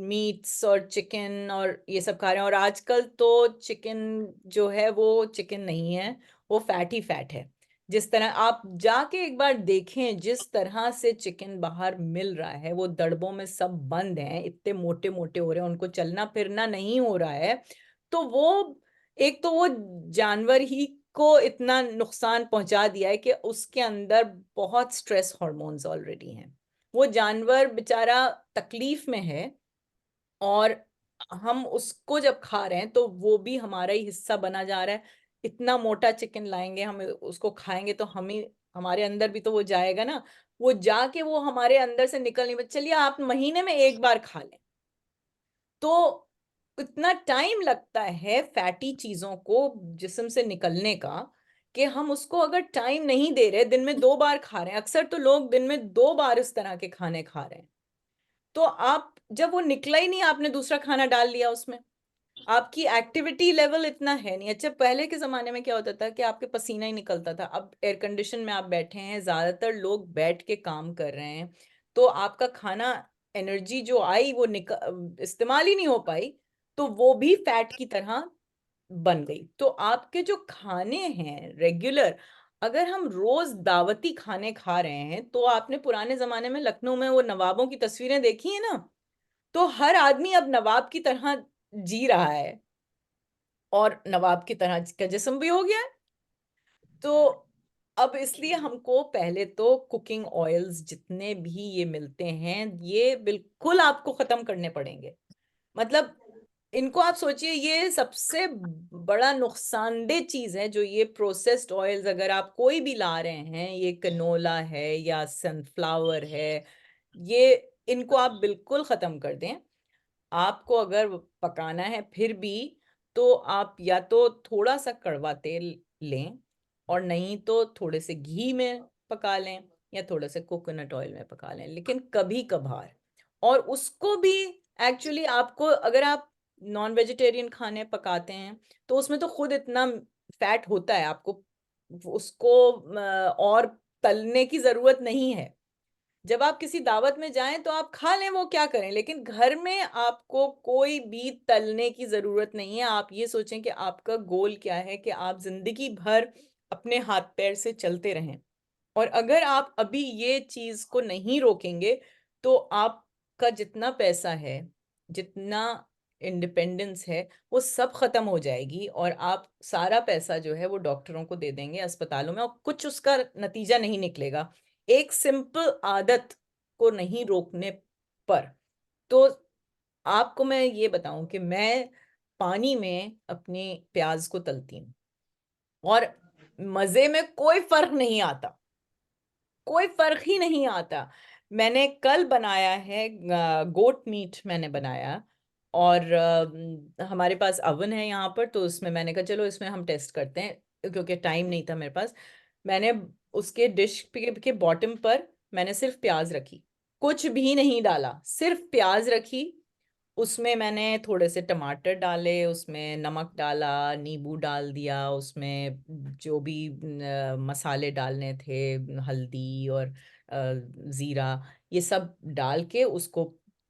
मीट्स और चिकन और ये सब खा रहे हैं, और आजकल तो चिकन जो है वो चिकन नहीं है, वो फैटी फैट है। जिस तरह आप जाके एक बार देखें, जिस तरह से चिकन बाहर मिल रहा है, वो दड़बों में सब बंद हैं, इतने मोटे मोटे हो रहे हैं, उनको चलना फिरना नहीं हो रहा है। तो वो, एक तो वो जानवर ही को इतना नुकसान पहुंचा दिया है कि उसके अंदर बहुत स्ट्रेस हार्मोन्स ऑलरेडी हैं, वो जानवर बेचारा तकलीफ में है, और हम उसको जब खा रहे हैं तो वो भी हमारा ही हिस्सा बना जा रहा है। इतना मोटा चिकन लाएंगे, हम उसको खाएंगे तो हम ही, हमारे अंदर भी तो वो जाएगा ना, वो जाके वो हमारे अंदर से निकल नहीं। चलिए आप महीने में एक बार खा लें, तो इतना टाइम लगता है फैटी चीजों को जिस्म से निकलने का, कि हम उसको अगर टाइम नहीं दे रहे, दिन में 2 बार खा रहे हैं, अक्सर तो लोग दिन में 2 बार इस तरह के खाने खा रहे हैं, तो आप जब वो निकला ही नहीं, आपने दूसरा खाना डाल लिया उसमें, आपकी एक्टिविटी लेवल इतना है नहीं। अच्छा, पहले के जमाने में क्या होता था कि आपके पसीना ही निकलता था, अब एयर कंडीशन में आप बैठे हैं, ज्यादातर लोग बैठ के काम कर रहे हैं, तो आपका खाना, एनर्जी जो आई वो इस्तेमाल ही नहीं हो पाई, तो वो भी फैट की तरह बन गई। तो आपके जो खाने हैं रेगुलर, अगर हम रोज दावती खाने खा रहे हैं, तो आपने पुराने जमाने में लखनऊ में वो नवाबों की तस्वीरें देखी है ना, तो हर आदमी अब नवाब की तरह जी रहा है, और नवाब की तरह का जिस्म भी हो गया है। तो अब इसलिए हमको पहले तो कुकिंग ऑयल्स जितने भी ये मिलते हैं, ये बिल्कुल आपको खत्म करने पड़ेंगे। मतलब इनको आप सोचिए, ये सबसे बड़ा नुकसानदेह चीज है, जो ये प्रोसेस्ड ऑयल्स अगर आप कोई भी ला रहे हैं, ये कनोला है या सनफ्लावर है, ये, इनको आप बिल्कुल खत्म कर दें। आपको अगर पकाना है फिर भी, तो आप या तो थोड़ा सा कड़वा तेल लें, और नहीं तो थोड़े से घी में पका लें, या थोड़े से कोकोनट ऑयल में पका लें, लेकिन कभी कभार। और उसको भी, एक्चुअली आपको, अगर आप नॉन वेजिटेरियन खाने पकाते हैं तो उसमें तो खुद इतना फैट होता है, आपको उसको और तलने की जरूरत नहीं है। जब आप किसी दावत में जाएं तो आप खा लें, वो क्या करें, लेकिन घर में आपको कोई भी तलने की जरूरत नहीं है। आप ये सोचें कि आपका गोल क्या है, कि आप जिंदगी भर अपने हाथ पैर से चलते रहें, और अगर आप अभी ये चीज को नहीं रोकेंगे, तो आपका जितना पैसा है, जितना इंडिपेंडेंस है, वो सब खत्म हो जाएगी, और आप सारा पैसा जो है वो डॉक्टरों को दे देंगे अस्पतालों में, और कुछ उसका नतीजा नहीं निकलेगा एक सिंपल आदत को नहीं रोकने पर। तो आपको मैं ये बताऊं कि मैं पानी में अपनी प्याज को तलती हूँ, और मजे में कोई फर्क नहीं आता, कोई फर्क ही नहीं आता। मैंने कल बनाया है गोट मीट मैंने बनाया, और हमारे पास अवन है यहाँ पर, तो उसमें मैंने कहा चलो इसमें हम टेस्ट करते हैं, क्योंकि टाइम नहीं था मेरे पास। मैंने उसके डिश के बॉटम पर मैंने सिर्फ प्याज रखी, कुछ भी नहीं डाला, सिर्फ प्याज रखी। उसमें मैंने थोड़े से टमाटर डाले, उसमें नमक डाला, नींबू डाल दिया, उसमें जो भी मसाले डालने थे, हल्दी और ज़ीरा, ये सब डाल के उसको,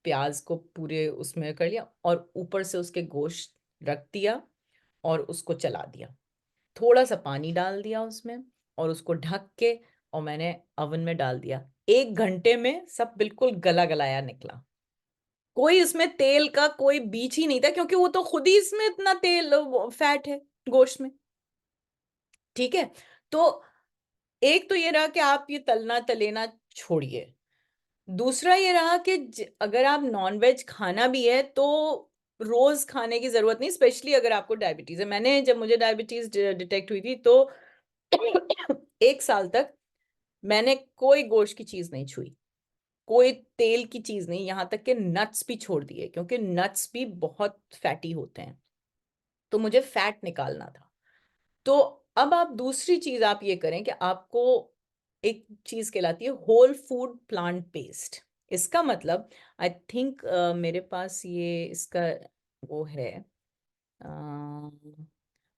प्याज को पूरे उसमें कर लिया, और ऊपर से उसके गोश्त रख दिया और उसको चला दिया। थोड़ा सा पानी डाल दिया उसमें और उसको ढक के, और मैंने अवन में डाल दिया। 1 घंटे में सब बिल्कुल गला गलाया निकला। कोई इसमें तेल का कोई बीच ही नहीं था, क्योंकि वो तो खुद ही इसमें इतना तेल फैट है गोश्त में। ठीक है, तो एक तो ये रहा कि आप ये तलना तलेना छोड़िए। दूसरा ये रहा कि अगर आप नॉन वेज खाना भी है तो रोज खाने की जरूरत नहीं, स्पेशली अगर आपको डायबिटीज है। मैंने जब मुझे डायबिटीज डिटेक्ट हुई थी तो 1 साल तक मैंने कोई गोश्त की चीज नहीं छुई, कोई तेल की चीज नहीं, यहाँ तक कि नट्स भी छोड़ दिए, क्योंकि नट्स भी बहुत फैटी होते हैं, तो मुझे फैट निकालना था। तो अब आप दूसरी चीज आप ये करें कि आपको एक चीज कहलाती है होल फूड प्लांट बेस्ड। इसका मतलब आई थिंक मेरे पास ये इसका वो है, अ,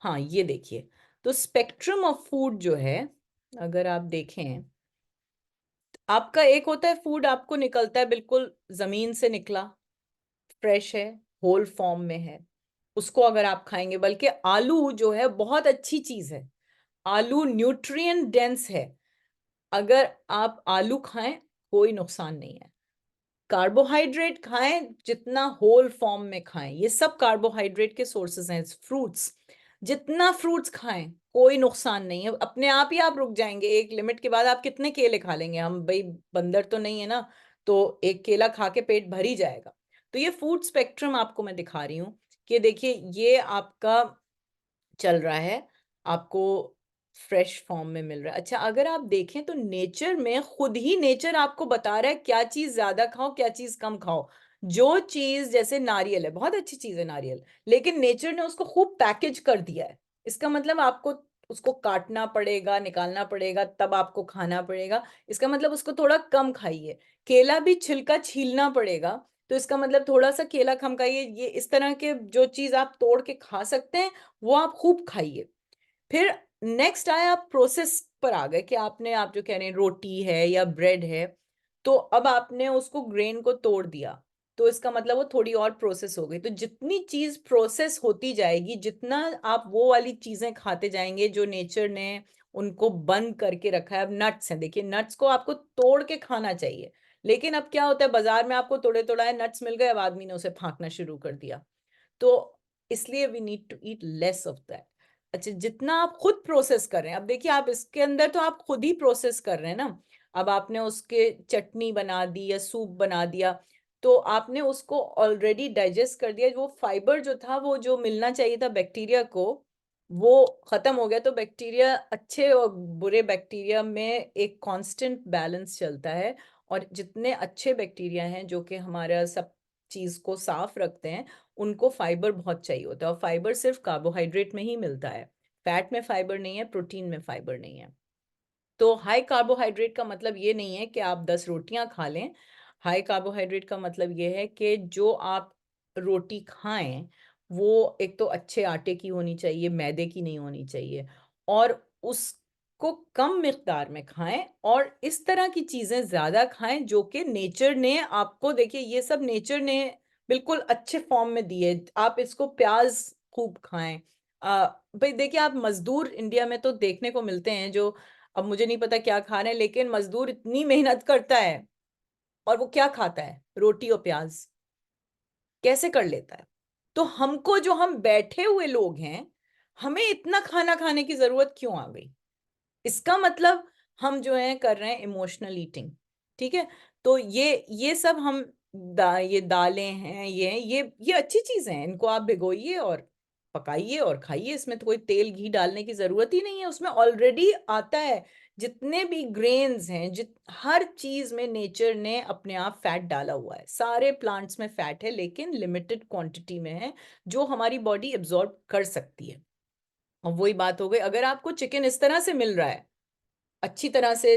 हाँ ये देखिए। तो स्पेक्ट्रम ऑफ फूड जो है, अगर आप देखें, आपका एक होता है फूड आपको निकलता है बिल्कुल जमीन से निकला, फ्रेश है, होल फॉर्म में है, उसको अगर आप खाएंगे, बल्कि आलू जो है बहुत अच्छी चीज है, आलू न्यूट्रिएंट डेंस है, अगर आप आलू खाएं कोई नुकसान नहीं है। कार्बोहाइड्रेट खाएं जितना होल फॉर्म में खाएं, ये सब कार्बोहाइड्रेट के सोर्सेज हैं। फ्रूट्स, जितना फ्रूट्स खाएं कोई नुकसान नहीं है, अपने आप ही आप रुक जाएंगे एक लिमिट के बाद। आप कितने केले खा लेंगे, हम भाई बंदर तो नहीं है ना, तो एक केला खा के पेट भर ही जाएगा। तो ये फूड स्पेक्ट्रम आपको मैं दिखा रही हूँ कि देखिए ये आपका चल रहा है, आपको फ्रेश फॉर्म में मिल रहा है। अच्छा, अगर आप देखें तो नेचर में खुद ही नेचर आपको बता रहा है क्या चीज ज्यादा खाओ क्या चीज कम खाओ। जो चीज जैसे नारियल है, बहुत अच्छी चीज है नारियल, लेकिन नेचर ने उसको खूब पैकेज कर दिया है। इसका मतलब आपको उसको काटना पड़ेगा, निकालना पड़ेगा, तब आपको खाना पड़ेगा। इसका मतलब उसको थोड़ा कम खाइए। केला भी छिलका छीलना पड़ेगा, तो इसका मतलब थोड़ा सा केला कम खाइए। ये इस तरह के जो चीज आप तोड़ के खा सकते हैं वो आप खूब खाइए। फिर नेक्स्ट आया, आप प्रोसेस पर आ गए कि आपने, आप जो कह रहे हैं रोटी है या ब्रेड है, तो अब आपने उसको ग्रेन को तोड़ दिया, तो इसका मतलब वो थोड़ी और प्रोसेस हो गई। तो जितनी चीज प्रोसेस होती जाएगी, जितना आप वो वाली चीजें खाते जाएंगे जो नेचर ने उनको बंद करके रखा है। अब नट्स हैं, देखिए नट्स को आपको तोड़ के खाना चाहिए, लेकिन अब क्या होता है, बाजार में आपको तोड़े तोड़ाए नट्स मिल गए, अब आदमी ने उसे फांकना शुरू कर दिया। तो इसलिए we need to eat less of that. अच्छा, जितना आप खुद प्रोसेस कर रहे हैं, अब देखिए आप इसके अंदर तो आप खुद ही प्रोसेस कर रहे हैं ना। अब आपने उसके चटनी बना दी या सूप बना दिया, तो आपने उसको ऑलरेडी डाइजेस्ट कर दिया। वो फाइबर जो था, वो जो मिलना चाहिए था बैक्टीरिया को, वो खत्म हो गया। तो बैक्टीरिया, अच्छे और बुरे बैक्टीरिया में एक कांस्टेंट बैलेंस चलता है, और जितने अच्छे बैक्टीरिया हैं जो कि हमारा सब चीज को साफ रखते हैं, उनको फाइबर बहुत चाहिए होता है। और फाइबर सिर्फ कार्बोहाइड्रेट में ही मिलता है, फैट में फाइबर नहीं है, प्रोटीन में फाइबर नहीं है। तो हाई कार्बोहाइड्रेट का मतलब ये नहीं है कि आप 10 रोटियां खा लें। हाई कार्बोहाइड्रेट का मतलब ये है कि जो आप रोटी खाएं वो एक तो अच्छे आटे की होनी चाहिए, मैदे की नहीं होनी चाहिए, और उसको कम मिकदार में खाएं, और इस तरह की चीजें ज्यादा खाएं जो कि नेचर ने आपको, देखिए ये सब नेचर ने बिल्कुल अच्छे फॉर्म में दिए। आप इसको प्याज खूब खाएं। भाई देखिए, आप मजदूर इंडिया में तो देखने को मिलते हैं जो, अब मुझे नहीं पता क्या खा रहे हैं, लेकिन मजदूर इतनी मेहनत करता है और वो क्या खाता है, रोटी और प्याज, कैसे कर लेता है। तो हमको, जो हम बैठे हुए लोग हैं, हमें इतना खाना खाने की जरूरत क्यों आ गई? इसका मतलब हम जो है कर रहे हैं इमोशनल ईटिंग। ठीक है, तो ये सब हम ये दालें हैं, ये अच्छी चीजें हैं, इनको आप भिगोइए और पकाइए और खाइए, इसमें तो कोई तेल घी डालने की जरूरत ही नहीं है, उसमें ऑलरेडी आता है। जितने भी ग्रेन्स हैं, हर चीज में नेचर ने अपने आप फैट डाला हुआ है, सारे प्लांट्स में फैट है, लेकिन लिमिटेड क्वांटिटी में है जो हमारी बॉडी एब्जॉर्ब कर सकती है। और वही बात हो गई, अगर आपको चिकन इस तरह से मिल रहा है, अच्छी तरह से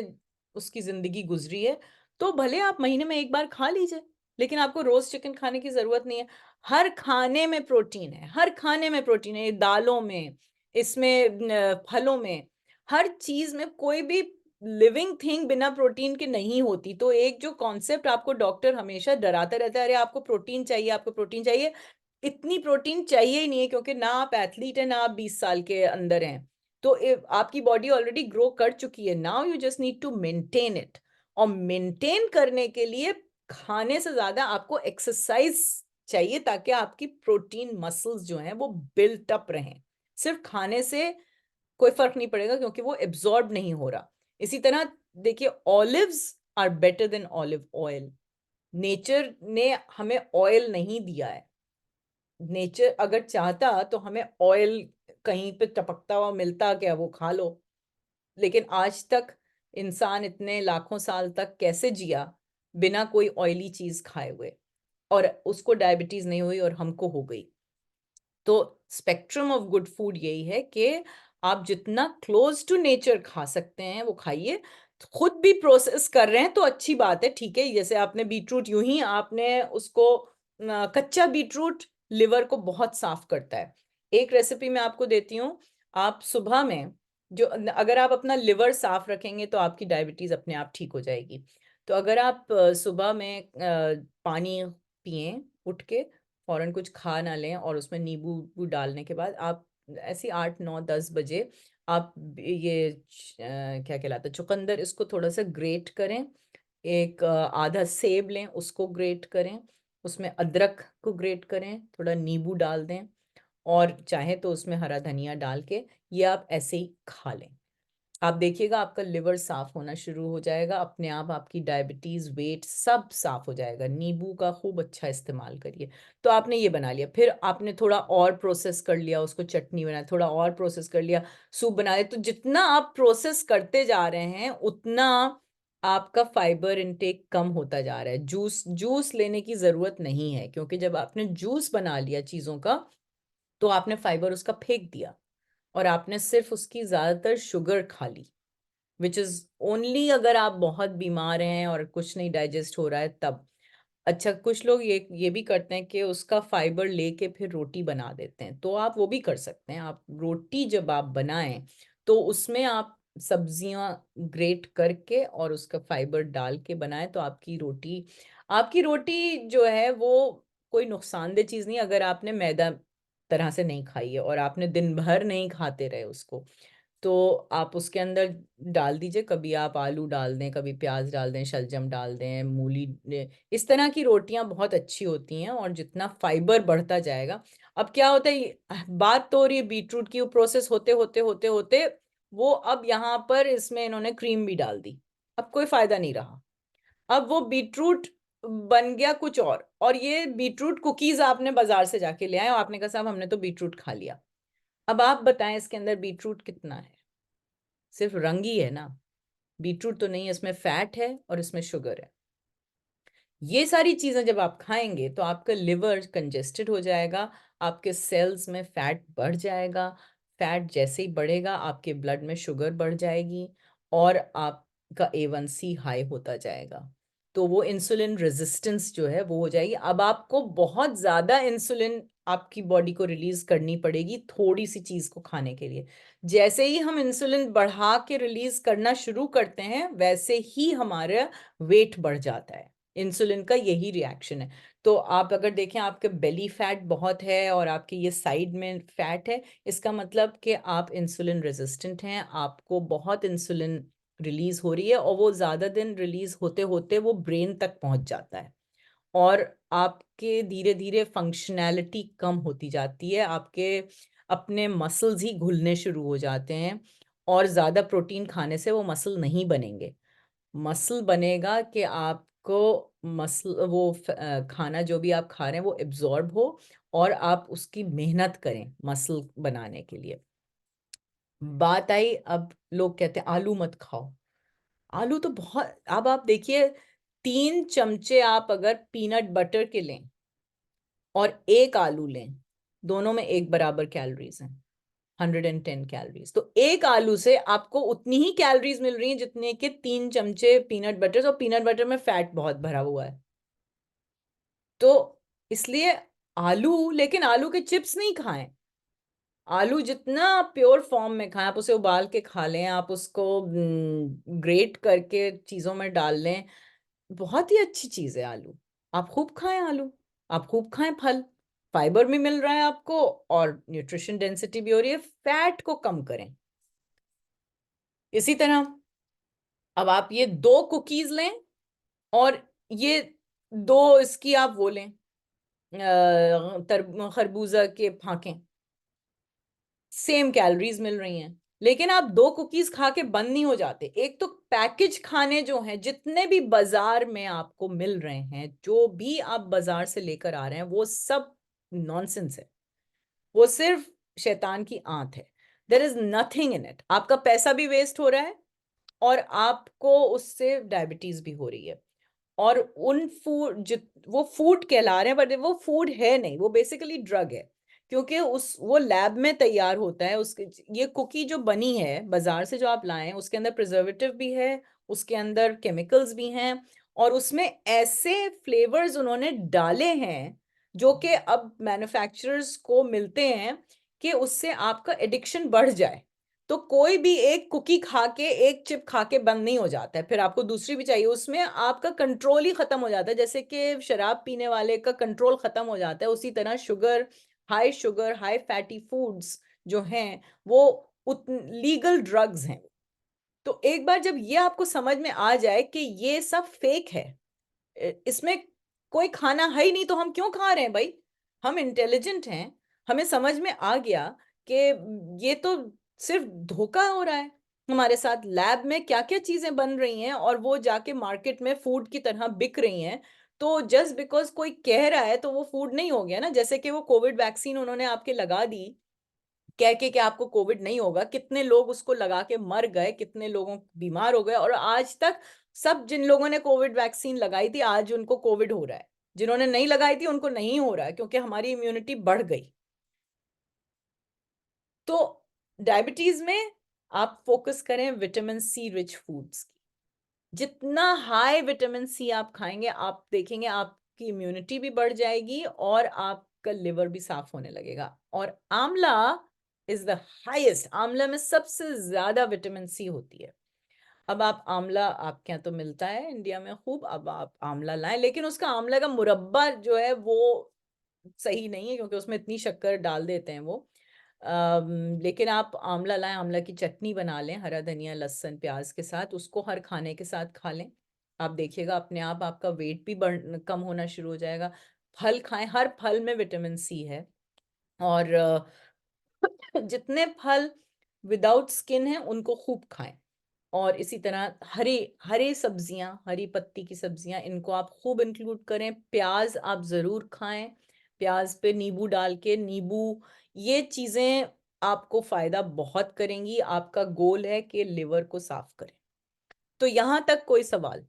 उसकी जिंदगी गुजरी है, तो भले आप महीने में एक बार खा लीजिए, लेकिन आपको रोज चिकन खाने की जरूरत नहीं है। हर खाने में प्रोटीन है, हर खाने में प्रोटीन है, दालों में, इसमें फलों में, हर चीज में। कोई भी लिविंग थिंग बिना प्रोटीन के नहीं होती। तो एक जो कॉन्सेप्ट आपको डॉक्टर हमेशा डराता रहता है, अरे आपको प्रोटीन चाहिए, आपको प्रोटीन चाहिए, इतनी प्रोटीन चाहिए ही नहीं है, क्योंकि ना आप एथलीट हैं, ना आप 20 साल के अंदर हैं। तो आपकी बॉडी ऑलरेडी ग्रो कर चुकी है, now you just need to maintain it. और मेंटेन करने के लिए खाने से ज्यादा आपको एक्सरसाइज चाहिए, ताकि आपकी प्रोटीन मसल्स जो हैं वो बिल्ट अप रहें। सिर्फ खाने से कोई फर्क नहीं पड़ेगा, क्योंकि वो एब्जॉर्ब नहीं हो रहा। इसी तरह देखिए, olives are better than olive oil. Nature ने हमें ऑयल नहीं दिया है। नेचर अगर चाहता तो हमें ऑयल कहीं पे टपकता हुआ मिलता, क्या वो खा लो। लेकिन आज तक इंसान इतने लाखों साल तक कैसे जिया बिना कोई ऑयली चीज खाए हुए, और उसको डायबिटीज नहीं हुई और हमको हो गई। तो स्पेक्ट्रम ऑफ गुड फूड यही है कि आप जितना क्लोज टू नेचर खा सकते हैं वो खाइए। खुद भी प्रोसेस कर रहे हैं तो अच्छी बात है, ठीक है। जैसे आपने बीटरूट, यूं ही आपने उसको कच्चा बीटरूट लिवर को बहुत साफ करता है। एक रेसिपी मैं आपको देती हूँ। आप सुबह में जो, अगर आप अपना लिवर साफ रखेंगे तो आपकी डायबिटीज अपने आप ठीक हो जाएगी। तो अगर आप सुबह में पानी पिए उठ के, फौरन कुछ खा ना लें, और उसमें नींबू डालने के बाद आप ऐसे 8 9 10 बजे आप ये क्या कहलाता है, चुकंदर, इसको थोड़ा सा ग्रेट करें। एक आधा सेब लें, उसको ग्रेट करें, उसमें अदरक को ग्रेट करें, थोड़ा नींबू डाल दें, और चाहे तो उसमें हरा धनिया डाल के ये आप ऐसे ही खा लें। आप देखिएगा आपका लिवर साफ होना शुरू हो जाएगा, अपने आप आपकी डायबिटीज, वेट सब साफ हो जाएगा। नींबू का खूब अच्छा इस्तेमाल करिए। तो आपने ये बना लिया, फिर आपने थोड़ा और प्रोसेस कर लिया, उसको चटनी बनाया, थोड़ा और प्रोसेस कर लिया, सूप बना लिया। तो जितना आप प्रोसेस करते जा रहे हैं उतना आपका फाइबर इनटेक कम होता जा रहा है। जूस जूस लेने की जरूरत नहीं है, क्योंकि जब आपने जूस बना लिया चीजों का, तो आपने फाइबर उसका फेंक दिया, और आपने सिर्फ उसकी ज्यादातर शुगर खा ली, विच इज ओनली अगर आप बहुत बीमार हैं और कुछ नहीं डाइजेस्ट हो रहा है तब। अच्छा, कुछ लोग ये भी करते हैं कि उसका फाइबर लेके फिर रोटी बना देते हैं, तो आप वो भी कर सकते हैं। आप रोटी जब आप बनाएं तो उसमें आप सब्जियां ग्रेट करके और उसका फाइबर डाल के बनाएं, तो आपकी रोटी जो है वो कोई नुकसानदेह चीज नहीं। अगर आपने मैदा तरह से नहीं खाई है और आपने दिन भर नहीं खाते रहे उसको, तो आप उसके अंदर डाल दीजिए। कभी आप आलू डाल दें, कभी प्याज डाल दें, शलजम डाल दें, मूली इस तरह की रोटियां बहुत अच्छी होती हैं, और जितना फाइबर बढ़ता जाएगा। अब क्या होता है, बात तो हो रही है बीटरूट की, वो प्रोसेस होते होते होते होते वो अब यहाँ पर इसमें इन्होंने क्रीम भी डाल दी, अब कोई फायदा नहीं रहा। अब वो बीटरूट बन गया कुछ और ये बीटरूट कुकीज आपने बाजार से जाके ले आए और आपने कहा साहब हमने तो बीटरूट खा लिया। अब आप बताएं इसके अंदर बीटरूट कितना है? सिर्फ रंग ही है ना, बीटरूट तो नहीं है, इसमें फैट है और इसमें शुगर है। ये सारी चीजें जब आप खाएंगे तो आपका लिवर कंजेस्टेड हो जाएगा, आपके सेल्स में फैट बढ़ जाएगा। फैट जैसे ही बढ़ेगा आपके ब्लड में शुगर बढ़ जाएगी, और आपका A1C हाई होता जाएगा। तो वो इंसुलिन रेजिस्टेंस जो है वो हो जाएगी। अब आपको बहुत ज्यादा इंसुलिन आपकी बॉडी को रिलीज करनी पड़ेगी थोड़ी सी चीज को खाने के लिए। जैसे ही हम इंसुलिन बढ़ा के रिलीज करना शुरू करते हैं, वैसे ही हमारा वेट बढ़ जाता है। इंसुलिन का यही रिएक्शन है। तो आप अगर देखें आपके बेली फैट बहुत है और आपके ये साइड में फैट है, इसका मतलब कि आप इंसुलिन रेजिस्टेंट हैं, आपको बहुत इंसुलिन रिलीज हो रही है, और वो ज्यादा दिन रिलीज होते होते वो ब्रेन तक पहुंच जाता है, और आपके धीरे धीरे फंक्शनैलिटी कम होती जाती है, आपके अपने मसल्स ही घुलने शुरू हो जाते हैं। और ज्यादा प्रोटीन खाने से वो मसल नहीं बनेंगे। मसल बनेगा कि आप आपको खाना जो भी आप खा रहे हैं वो एब्जॉर्ब हो और आप उसकी मेहनत करें मसल बनाने के लिए। बात आई, अब लोग कहते हैं आलू मत खाओ। आलू तो बहुत, अब आप देखिए 3 चमचे आप अगर पीनट बटर के लें और 1 आलू लें, दोनों में एक बराबर कैलोरीज हैं, 110 कैलोरीज। तो 1 आलू से आपको उतनी ही कैलोरीज मिल रही हैं जितने के 3 चमचे पीनट बटर, और पीनट बटर में फैट बहुत भरा हुआ है। तो इसलिए आलू, लेकिन आलू के चिप्स नहीं खाएं। आलू जितना प्योर फॉर्म में खाएं, आप उसे उबाल के खा लें, आप उसको ग्रेट करके चीज़ों में डाल लें, बहुत ही अच्छी चीज़ है आलू। आप खूब खाएं आलू, आप खूब खाएं फल, फाइबर भी मिल रहा है आपको और न्यूट्रिशन डेंसिटी भी हो रही है, फैट को कम करें। इसी तरह अब आप ये 2 कुकीज लें और ये 2 इसकी आप वो लें खरबूजा के फांकें, सेम कैलोरीज मिल रही हैं, लेकिन आप 2 कुकीज खा के बंद नहीं हो जाते। एक तो पैकेज खाने जो हैं, जितने भी बाजार में आपको मिल रहे हैं, जो भी आप बाजार से लेकर आ रहे हैं, वो सब नॉनसेंस है, वो सिर्फ शैतान की आंत है। There is nothing in it. आपका पैसा भी वेस्ट हो रहा है और आपको उससे डायबिटीज भी हो रही है। और उन वो फूड कहला रहे हैं, बट वो फूड है नहीं, वो बेसिकली ड्रग है, क्योंकि वो लैब में तैयार होता है। उसके ये कुकी जो बनी है बाजार से जो आप लाए हैं, उसके अंदर प्रिजर्वेटिव भी है, उसके अंदर केमिकल्स भी हैं, और उसमें ऐसे फ्लेवर्स उन्होंने डाले हैं जो कि अब मैन्युफैक्चरर्स को मिलते हैं कि उससे आपका एडिक्शन बढ़ जाए। तो कोई भी एक कुकी खा के, एक चिप खा के बंद नहीं हो जाता है, फिर आपको दूसरी भी चाहिए। उसमें आपका कंट्रोल ही खत्म हो जाता है, जैसे कि शराब पीने वाले का कंट्रोल खत्म हो जाता है, उसी तरह शुगर हाई फैटी फूड्स जो हैं वो लीगल ड्रग्स हैं। तो एक बार जब ये आपको समझ में आ जाए कि ये सब फेक है, इसमें कोई खाना है ही नहीं, तो हम क्यों खा रहे हैं भाई? हम इंटेलिजेंट हैं, हमें समझ में आ गया कि ये तो सिर्फ धोखा हो रहा है हमारे साथ। लैब में क्या क्या चीजें बन रही हैं और वो जाके मार्केट में फूड की तरह बिक रही हैं। तो जस्ट बिकॉज कोई कह रहा है तो वो फूड नहीं हो गया ना। जैसे कि वो कोविड वैक्सीन उन्होंने आपके लगा दी कह के कि आपको कोविड नहीं होगा, कितने लोग उसको लगा के मर गए, कितने लोगों बीमार हो गए, और आज तक सब जिन लोगों ने कोविड वैक्सीन लगाई थी आज उनको कोविड हो रहा है, जिन्होंने नहीं लगाई थी उनको नहीं हो रहा है, क्योंकि हमारी इम्यूनिटी बढ़ गई। तो डायबिटीज में आप फोकस करें विटामिन सी रिच फूड्स की। जितना हाई विटामिन सी आप खाएंगे, आप देखेंगे आपकी इम्यूनिटी भी बढ़ जाएगी और आपका लिवर भी साफ होने लगेगा। और आंवला इज द हाईएस्ट, आंवला में सबसे ज्यादा विटामिन सी होती है। अब आप आंवला, आपके यहाँ तो मिलता है इंडिया में खूब, अब आप आंवला लाएं, लेकिन उसका आंवला का मुरब्बा जो है वो सही नहीं है, क्योंकि उसमें इतनी शक्कर डाल देते हैं वो। लेकिन आप आंवला लाएं, आंवला की चटनी बना लें हरा धनिया लहसुन प्याज के साथ, उसको हर खाने के साथ खा लें। आप देखिएगा अपने आप आपका वेट भी कम होना शुरू हो जाएगा। फल खाएं, हर फल में विटामिन सी है। और जितने फल विदाउट स्किन है उनको खूब खाएं। और इसी तरह हरी हरी सब्जियां, हरी पत्ती की सब्जियां, इनको आप खूब इंक्लूड करें। प्याज आप जरूर खाएं, प्याज पे नींबू डाल के, नींबू, ये चीजें आपको फायदा बहुत करेंगी। आपका गोल है कि लिवर को साफ करें। तो यहां तक कोई सवाल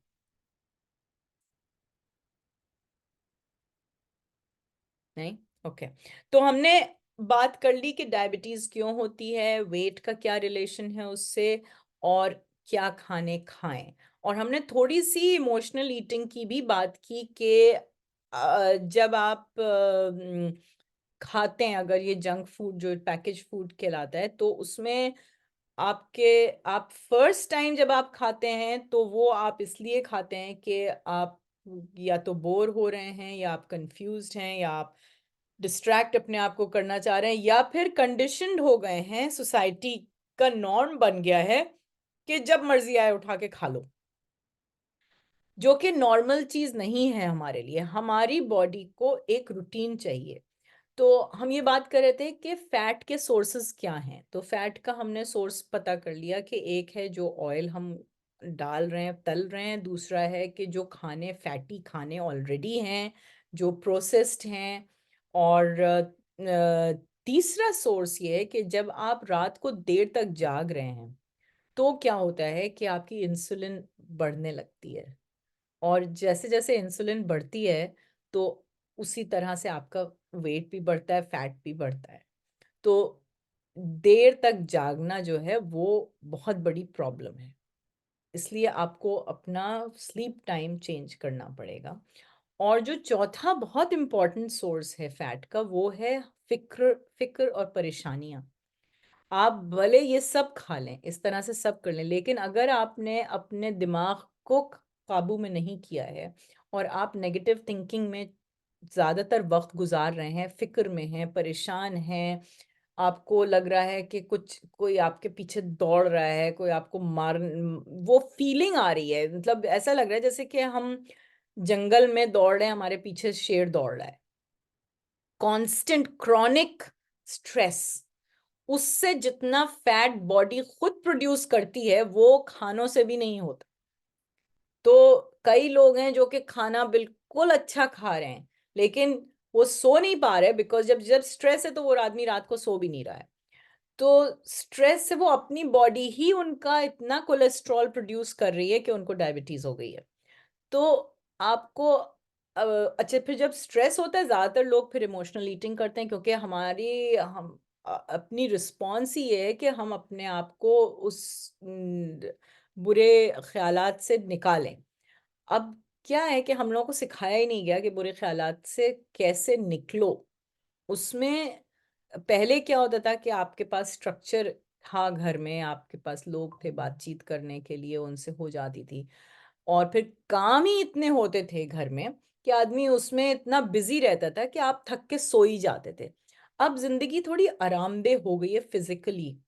नहीं? ओके। तो हमने बात कर ली कि डायबिटीज क्यों होती है, वेट का क्या रिलेशन है उससे, और क्या खाने खाएं। और हमने थोड़ी सी इमोशनल ईटिंग की भी बात की कि जब आप खाते हैं, अगर ये जंक फूड जो पैकेज फूड कहलाता है, तो उसमें आप फर्स्ट टाइम जब आप खाते हैं तो वो आप इसलिए खाते हैं कि आप या तो बोर हो रहे हैं, या आप कंफ्यूज्ड हैं, या आप डिस्ट्रैक्ट अपने आप को करना चाह रहे हैं, या फिर कंडीशनड हो गए हैं, सोसाइटी का नॉर्म बन गया है कि जब मर्जी आए उठा के खा लो, जो कि नॉर्मल चीज नहीं है हमारे लिए। हमारी बॉडी को एक रूटीन चाहिए। तो हम ये बात कर रहे थे कि फैट के सोर्सेस क्या हैं। तो फैट का हमने सोर्स पता कर लिया कि एक है जो ऑयल हम डाल रहे हैं, तल रहे हैं, दूसरा है कि जो खाने फैटी खाने ऑलरेडी हैं, जो प्रोसेस्ड हैं, और तीसरा सोर्स ये है कि जब आप रात को देर तक जाग रहे हैं तो क्या होता है कि आपकी इंसुलिन बढ़ने लगती है, और जैसे जैसे इंसुलिन बढ़ती है तो उसी तरह से आपका वेट भी बढ़ता है, फैट भी बढ़ता है। तो देर तक जागना जो है वो बहुत बड़ी प्रॉब्लम है, इसलिए आपको अपना स्लीप टाइम चेंज करना पड़ेगा। और जो चौथा बहुत इम्पोर्टेंट सोर्स है फैट का, वो है फिक्र फिक्र और परेशानियां। आप भले ये सब खा लें, इस तरह से सब कर लें, लेकिन अगर आपने अपने दिमाग को काबू में नहीं किया है और आप नेगेटिव थिंकिंग में ज़्यादातर वक्त गुजार रहे हैं, फिक्र में हैं, परेशान हैं, आपको लग रहा है कि कुछ कोई आपके पीछे दौड़ रहा है, कोई आपको वो फीलिंग आ रही है, मतलब ऐसा लग रहा है जैसे कि हम जंगल में दौड़ रहे हैं, हमारे पीछे शेर दौड़ रहा है। कांस्टेंट क्रॉनिक स्ट्रेस, उससे जितना फैट बॉडी खुद प्रोड्यूस करती है वो खानों से भी नहीं होता। तो कई लोग हैं जो कि खाना बिल्कुल अच्छा खा रहे हैं लेकिन वो सो नहीं पा रहे, बिकॉज जब जब स्ट्रेस है तो वो आदमी रात को सो भी नहीं रहा है। तो स्ट्रेस से वो अपनी बॉडी ही उनका इतना कोलेस्ट्रॉल प्रोड्यूस कर रही है कि उनको डायबिटीज हो गई है। तो आपको अच्छा, फिर जब स्ट्रेस होता है ज़्यादातर लोग फिर इमोशनल ईटिंग करते हैं, क्योंकि अपनी रिस्पॉन्स ही ये है कि हम अपने आप को उस बुरे ख्यालात से निकालें। अब क्या है कि हम लोगों को सिखाया ही नहीं गया कि बुरे ख्यालात से कैसे निकलो। उसमें पहले क्या होता था कि आपके पास स्ट्रक्चर था, घर में आपके पास लोग थे बातचीत करने के लिए, उनसे हो जाती थी, और फिर काम ही इतने होते थे घर में कि आदमी उसमें इतना बिजी रहता था कि आप थक के सो ही जाते थे। अब जिंदगी थोड़ी आरामदेह हो गई है फिजिकली,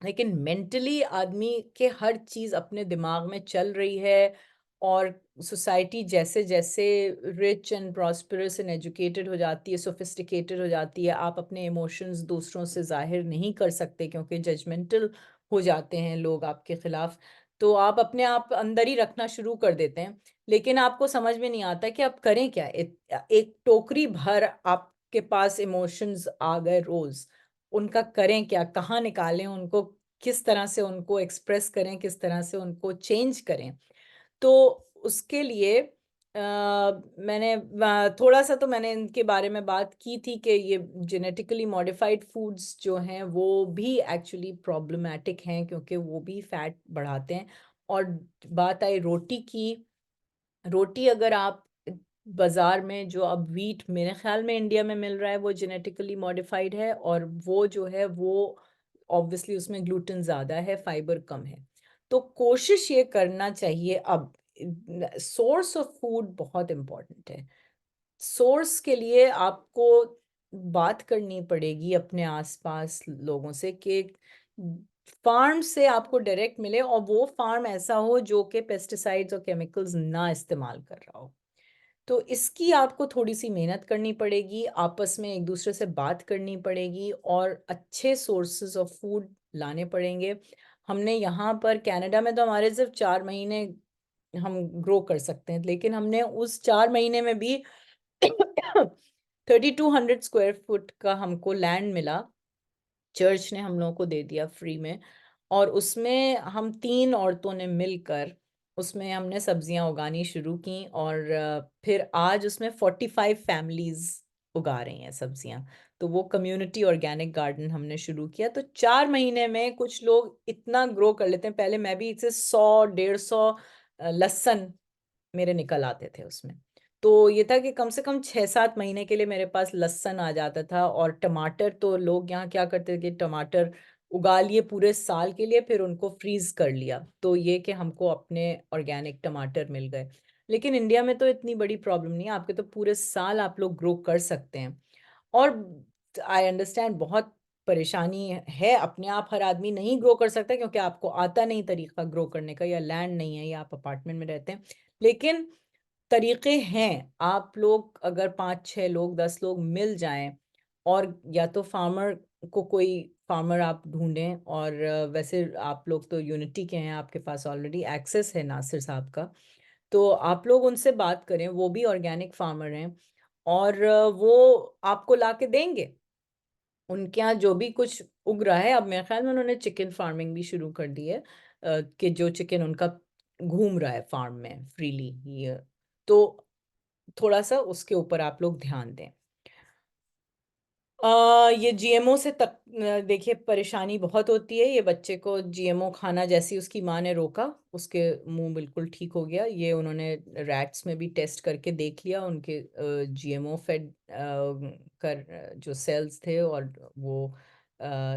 लेकिन मेंटली आदमी के हर चीज अपने दिमाग में चल रही है, और सोसाइटी जैसे जैसे rich and prosperous and educated हो जाती है, सोफिस्टिकेटेड हो जाती है, आप अपने इमोशंस दूसरों से जाहिर नहीं कर सकते क्योंकि जजमेंटल हो जाते हैं लोग आपके खिलाफ। तो आप अपने आप अंदर ही रखना शुरू कर देते हैं, लेकिन आपको समझ में नहीं आता कि आप करें क्या। एक टोकरी भर आपके पास इमोशंस आ गए रोज, उनका करें क्या, कहाँ निकालें उनको, किस तरह से उनको एक्सप्रेस करें, किस तरह से उनको चेंज करें। तो उसके लिए मैंने थोड़ा सा तो मैंने इनके बारे में बात की थी कि ये जेनेटिकली मॉडिफाइड फूड्स जो हैं वो भी एक्चुअली प्रॉब्लमैटिक हैं, क्योंकि वो भी फैट बढ़ाते हैं। और बात आई रोटी की, रोटी अगर आप बाजार में जो अब व्हीट मेरे ख्याल में इंडिया में मिल रहा है वो जेनेटिकली मॉडिफाइड है, और वो जो है वो ऑब्वियसली उसमें ग्लूटेन ज़्यादा है, फाइबर कम है। तो कोशिश ये करना चाहिए। अब सोर्स ऑफ फूड बहुत इम्पोर्टेंट है। सोर्स के लिए आपको बात करनी पड़ेगी अपने आसपास लोगों से कि फार्म से आपको डायरेक्ट मिले, और वो फार्म ऐसा हो जो कि पेस्टिसाइड्स और केमिकल्स ना इस्तेमाल कर रहा हो। तो इसकी आपको थोड़ी सी मेहनत करनी पड़ेगी, आपस में एक दूसरे से बात करनी पड़ेगी, और अच्छे सोर्सेज ऑफ फूड लाने पड़ेंगे। हमने यहाँ पर कनाडा में तो हमारे सिर्फ 4 महीने हम ग्रो कर सकते हैं, लेकिन हमने उस 4 महीने में भी 3200 स्क्वायर फुट का हमको लैंड मिला, चर्च ने हम लोगों को दे दिया फ्री में, और उसमें हम 3 औरतों ने मिलकर उसमें हमने सब्जियां उगानी शुरू की, और फिर आज उसमें 45 फैमिलीज उगा रही हैं सब्जियां। तो वो कम्युनिटी ऑर्गेनिक गार्डन हमने शुरू किया। तो 4 महीने में कुछ लोग इतना ग्रो कर लेते हैं। पहले मैं भी इसे 100 150 लहसुन मेरे निकल आते थे उसमें। तो ये था कि कम से कम 6 7 महीने के लिए मेरे पास लहसुन आ जाता था। और टमाटर तो लोग यहाँ क्या करते थे कि टमाटर उगा लिए पूरे साल के लिए, फिर उनको फ्रीज कर लिया, तो ये कि हमको अपने ऑर्गेनिक टमाटर मिल गए। लेकिन इंडिया में तो इतनी बड़ी प्रॉब्लम नहीं है, आपके तो पूरे साल आप लोग ग्रो कर सकते हैं। और आई अंडरस्टैंड बहुत परेशानी है, अपने आप हर आदमी नहीं ग्रो कर सकता क्योंकि आपको आता नहीं तरीका ग्रो करने का, या लैंड नहीं है, या आप अपार्टमेंट में रहते हैं। लेकिन तरीके हैं। आप लोग अगर 5 6 लोग 10 लोग मिल जाएं, और या तो फार्मर को कोई फार्मर आप ढूंढें। और वैसे आप लोग तो यूनिटी के हैं, आपके पास ऑलरेडी एक्सेस है नासिर साहब का, तो आप लोग उनसे बात करें, वो भी ऑर्गेनिक फार्मर हैं और वो आपको ला के देंगे। उनके यहाँ जो भी कुछ उग रहा है, अब मेरे ख्याल में उन्होंने चिकन फार्मिंग भी शुरू कर दी है, कि जो चिकन उनका घूम रहा है फार्म में फ्रीली, ये तो थोड़ा सा उसके ऊपर आप लोग ध्यान दें। ये जीएमओ से तक देखिए परेशानी बहुत होती है। ये बच्चे को जीएमओ खाना, जैसी उसकी माँ ने रोका, उसके मुंह बिल्कुल ठीक हो गया। ये उन्होंने रैट्स में भी टेस्ट करके देख लिया, उनके जीएमओ फेड कर जो सेल्स थे। और वो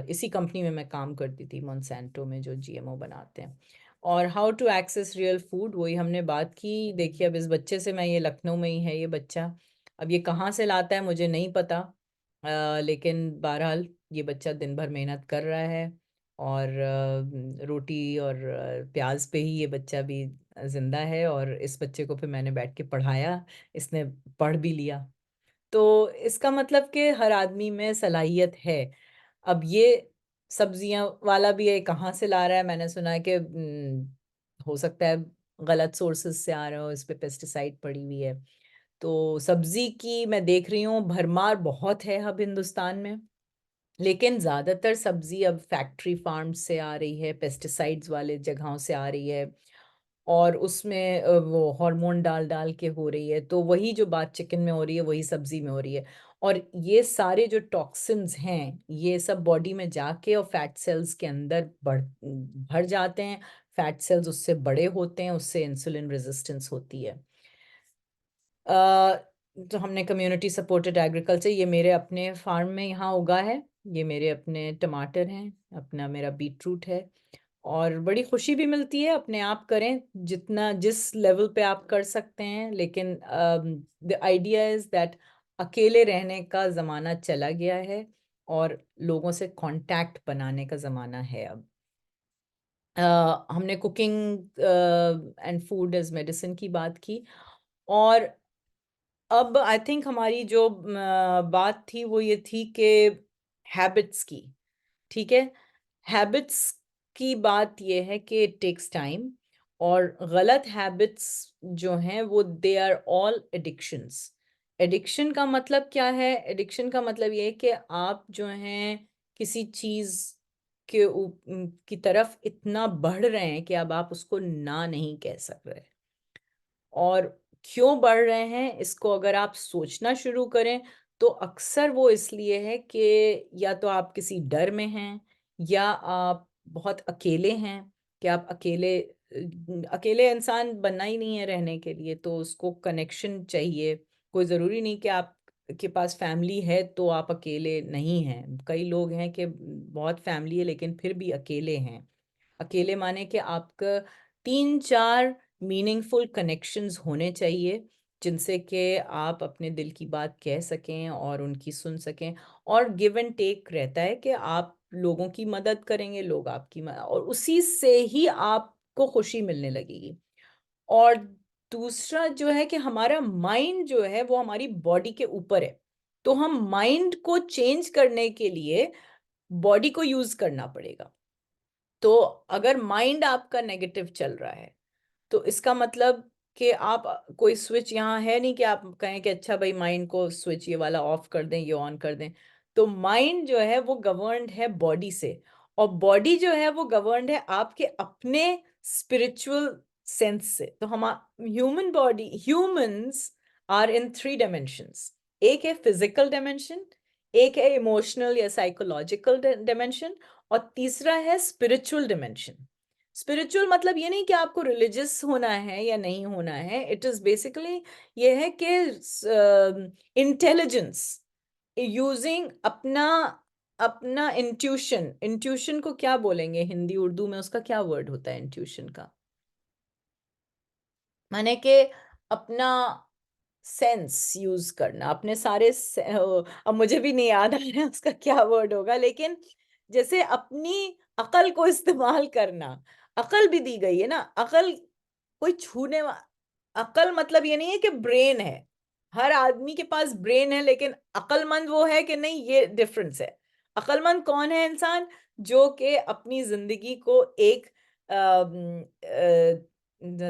इसी कंपनी में मैं काम करती थी, मोन्सेंटो में, जो जीएमओ बनाते हैं। और how to access real food, वही हमने बात की। देखिए अब इस बच्चे से, मैं, ये लखनऊ में ही है ये बच्चा, अब ये कहाँ से लाता है मुझे नहीं पता, लेकिन बहरहाल ये बच्चा दिन भर मेहनत कर रहा है। और रोटी और प्याज पे ही ये बच्चा भी जिंदा है। और इस बच्चे को फिर मैंने बैठ के पढ़ाया, इसने पढ़ भी लिया। तो इसका मतलब कि हर आदमी में सलाहियत है। अब ये सब्जियां वाला भी है, कहाँ से ला रहा है, मैंने सुना है कि हो सकता है गलत सोर्सेज से आ रहे हो, इस पे पेस्टिसाइड पड़ी हुई है। तो सब्जी की मैं देख रही हूँ भरमार बहुत है अब हिंदुस्तान में, लेकिन ज़्यादातर सब्जी अब फैक्ट्री फार्म से आ रही है, पेस्टिसाइड्स वाले जगहों से आ रही है, और उसमें वो हार्मोन डाल डाल के हो रही है। तो वही जो बात चिकन में हो रही है वही सब्जी में हो रही है। और ये सारे जो टॉक्सिन्स हैं, ये सब बॉडी में जाके और फैट सेल्स के अंदर भर जाते हैं। फैट सेल्स उससे बड़े होते हैं, उससे इंसुलिन रेजिस्टेंस होती है। तो हमने कम्युनिटी सपोर्टेड एग्रीकल्चर, ये मेरे अपने फार्म में यहाँ उगा है, ये मेरे अपने टमाटर हैं, अपना मेरा बीटरूट है। और बड़ी खुशी भी मिलती है। अपने आप करें जितना, जिस लेवल पे आप कर सकते हैं, लेकिन द आइडिया इज दैट अकेले रहने का ज़माना चला गया है और लोगों से कांटेक्ट बनाने का ज़माना है अब। हमने cooking and food as medicine की बात की। और अब आई थिंक हमारी जो बात थी वो ये थी कि हैबिट्स की, ठीक है। हैबिट्स की बात ये है कि इट टेक्स टाइम, और गलत हैबिट्स जो हैं वो they are all addictions. Addiction का मतलब क्या है? एडिक्शन का मतलब ये है कि आप जो हैं किसी चीज़ की तरफ इतना बढ़ रहे हैं कि अब आप उसको ना नहीं कह सक रहे। और क्यों बढ़ रहे हैं, इसको अगर आप सोचना शुरू करें तो अक्सर वो इसलिए है कि या तो आप किसी डर में हैं, या आप बहुत अकेले हैं, कि आप अकेले इंसान बनना ही नहीं है रहने के लिए, तो उसको कनेक्शन चाहिए। कोई ज़रूरी नहीं कि आप के पास फैमिली है तो आप अकेले नहीं हैं। कई लोग हैं कि बहुत फैमिली है लेकिन फिर भी अकेले हैं। अकेले माने कि आपका 3-4 मीनिंगफुल कनेक्शंस होने चाहिए, जिनसे कि आप अपने दिल की बात कह सकें और उनकी सुन सकें। और गिव एंड टेक रहता है कि आप लोगों की मदद करेंगे, लोग आपकी और उसी से ही आपको खुशी मिलने लगेगी। और दूसरा जो है कि हमारा माइंड जो है वो हमारी बॉडी के ऊपर है, तो हम माइंड को चेंज करने के लिए बॉडी को यूज करना पड़ेगा। तो अगर माइंड आपका नेगेटिव चल रहा है तो इसका मतलब कि आप कोई स्विच यहाँ है नहीं कि आप कहें कि अच्छा भाई माइंड को स्विच ये वाला ऑफ कर दें, ये ऑन कर दें। तो माइंड जो है वो गवर्नड है बॉडी से, और बॉडी जो है वो गवर्नड है आपके अपने स्पिरिचुअल सेंस से। तो हम human body, humans are in 3 dimensions. एक है फिजिकल डायमेंशन, एक है इमोशनल या साइकोलॉजिकल डायमेंशन, और तीसरा है स्पिरिचुअल डिमेंशन। स्पिरिचुअल मतलब ये नहीं कि आपको रिलीजियस होना है या नहीं होना है, इट इज बेसिकली ये है कि इंटेलिजेंस, यूजिंग अपना अपना इंट्यूशन। इंट्यूशन को क्या बोलेंगे हिंदी उर्दू में, उसका क्या वर्ड होता है इंट्यूशन का? माने कि अपना सेंस यूज करना, अपने सारे अब मुझे भी नहीं याद आ रहा है उसका क्या वर्ड होगा, लेकिन जैसे अपनी अकल को इस्तेमाल करना। अकल भी दी गई है ना, अकल कोई अकल मतलब ये नहीं है कि ब्रेन है, हर आदमी के पास ब्रेन है, लेकिन अक्लमंद वो है कि नहीं, ये डिफरेंस है। अक्लमंद कौन है इंसान? जो कि अपनी जिंदगी को एक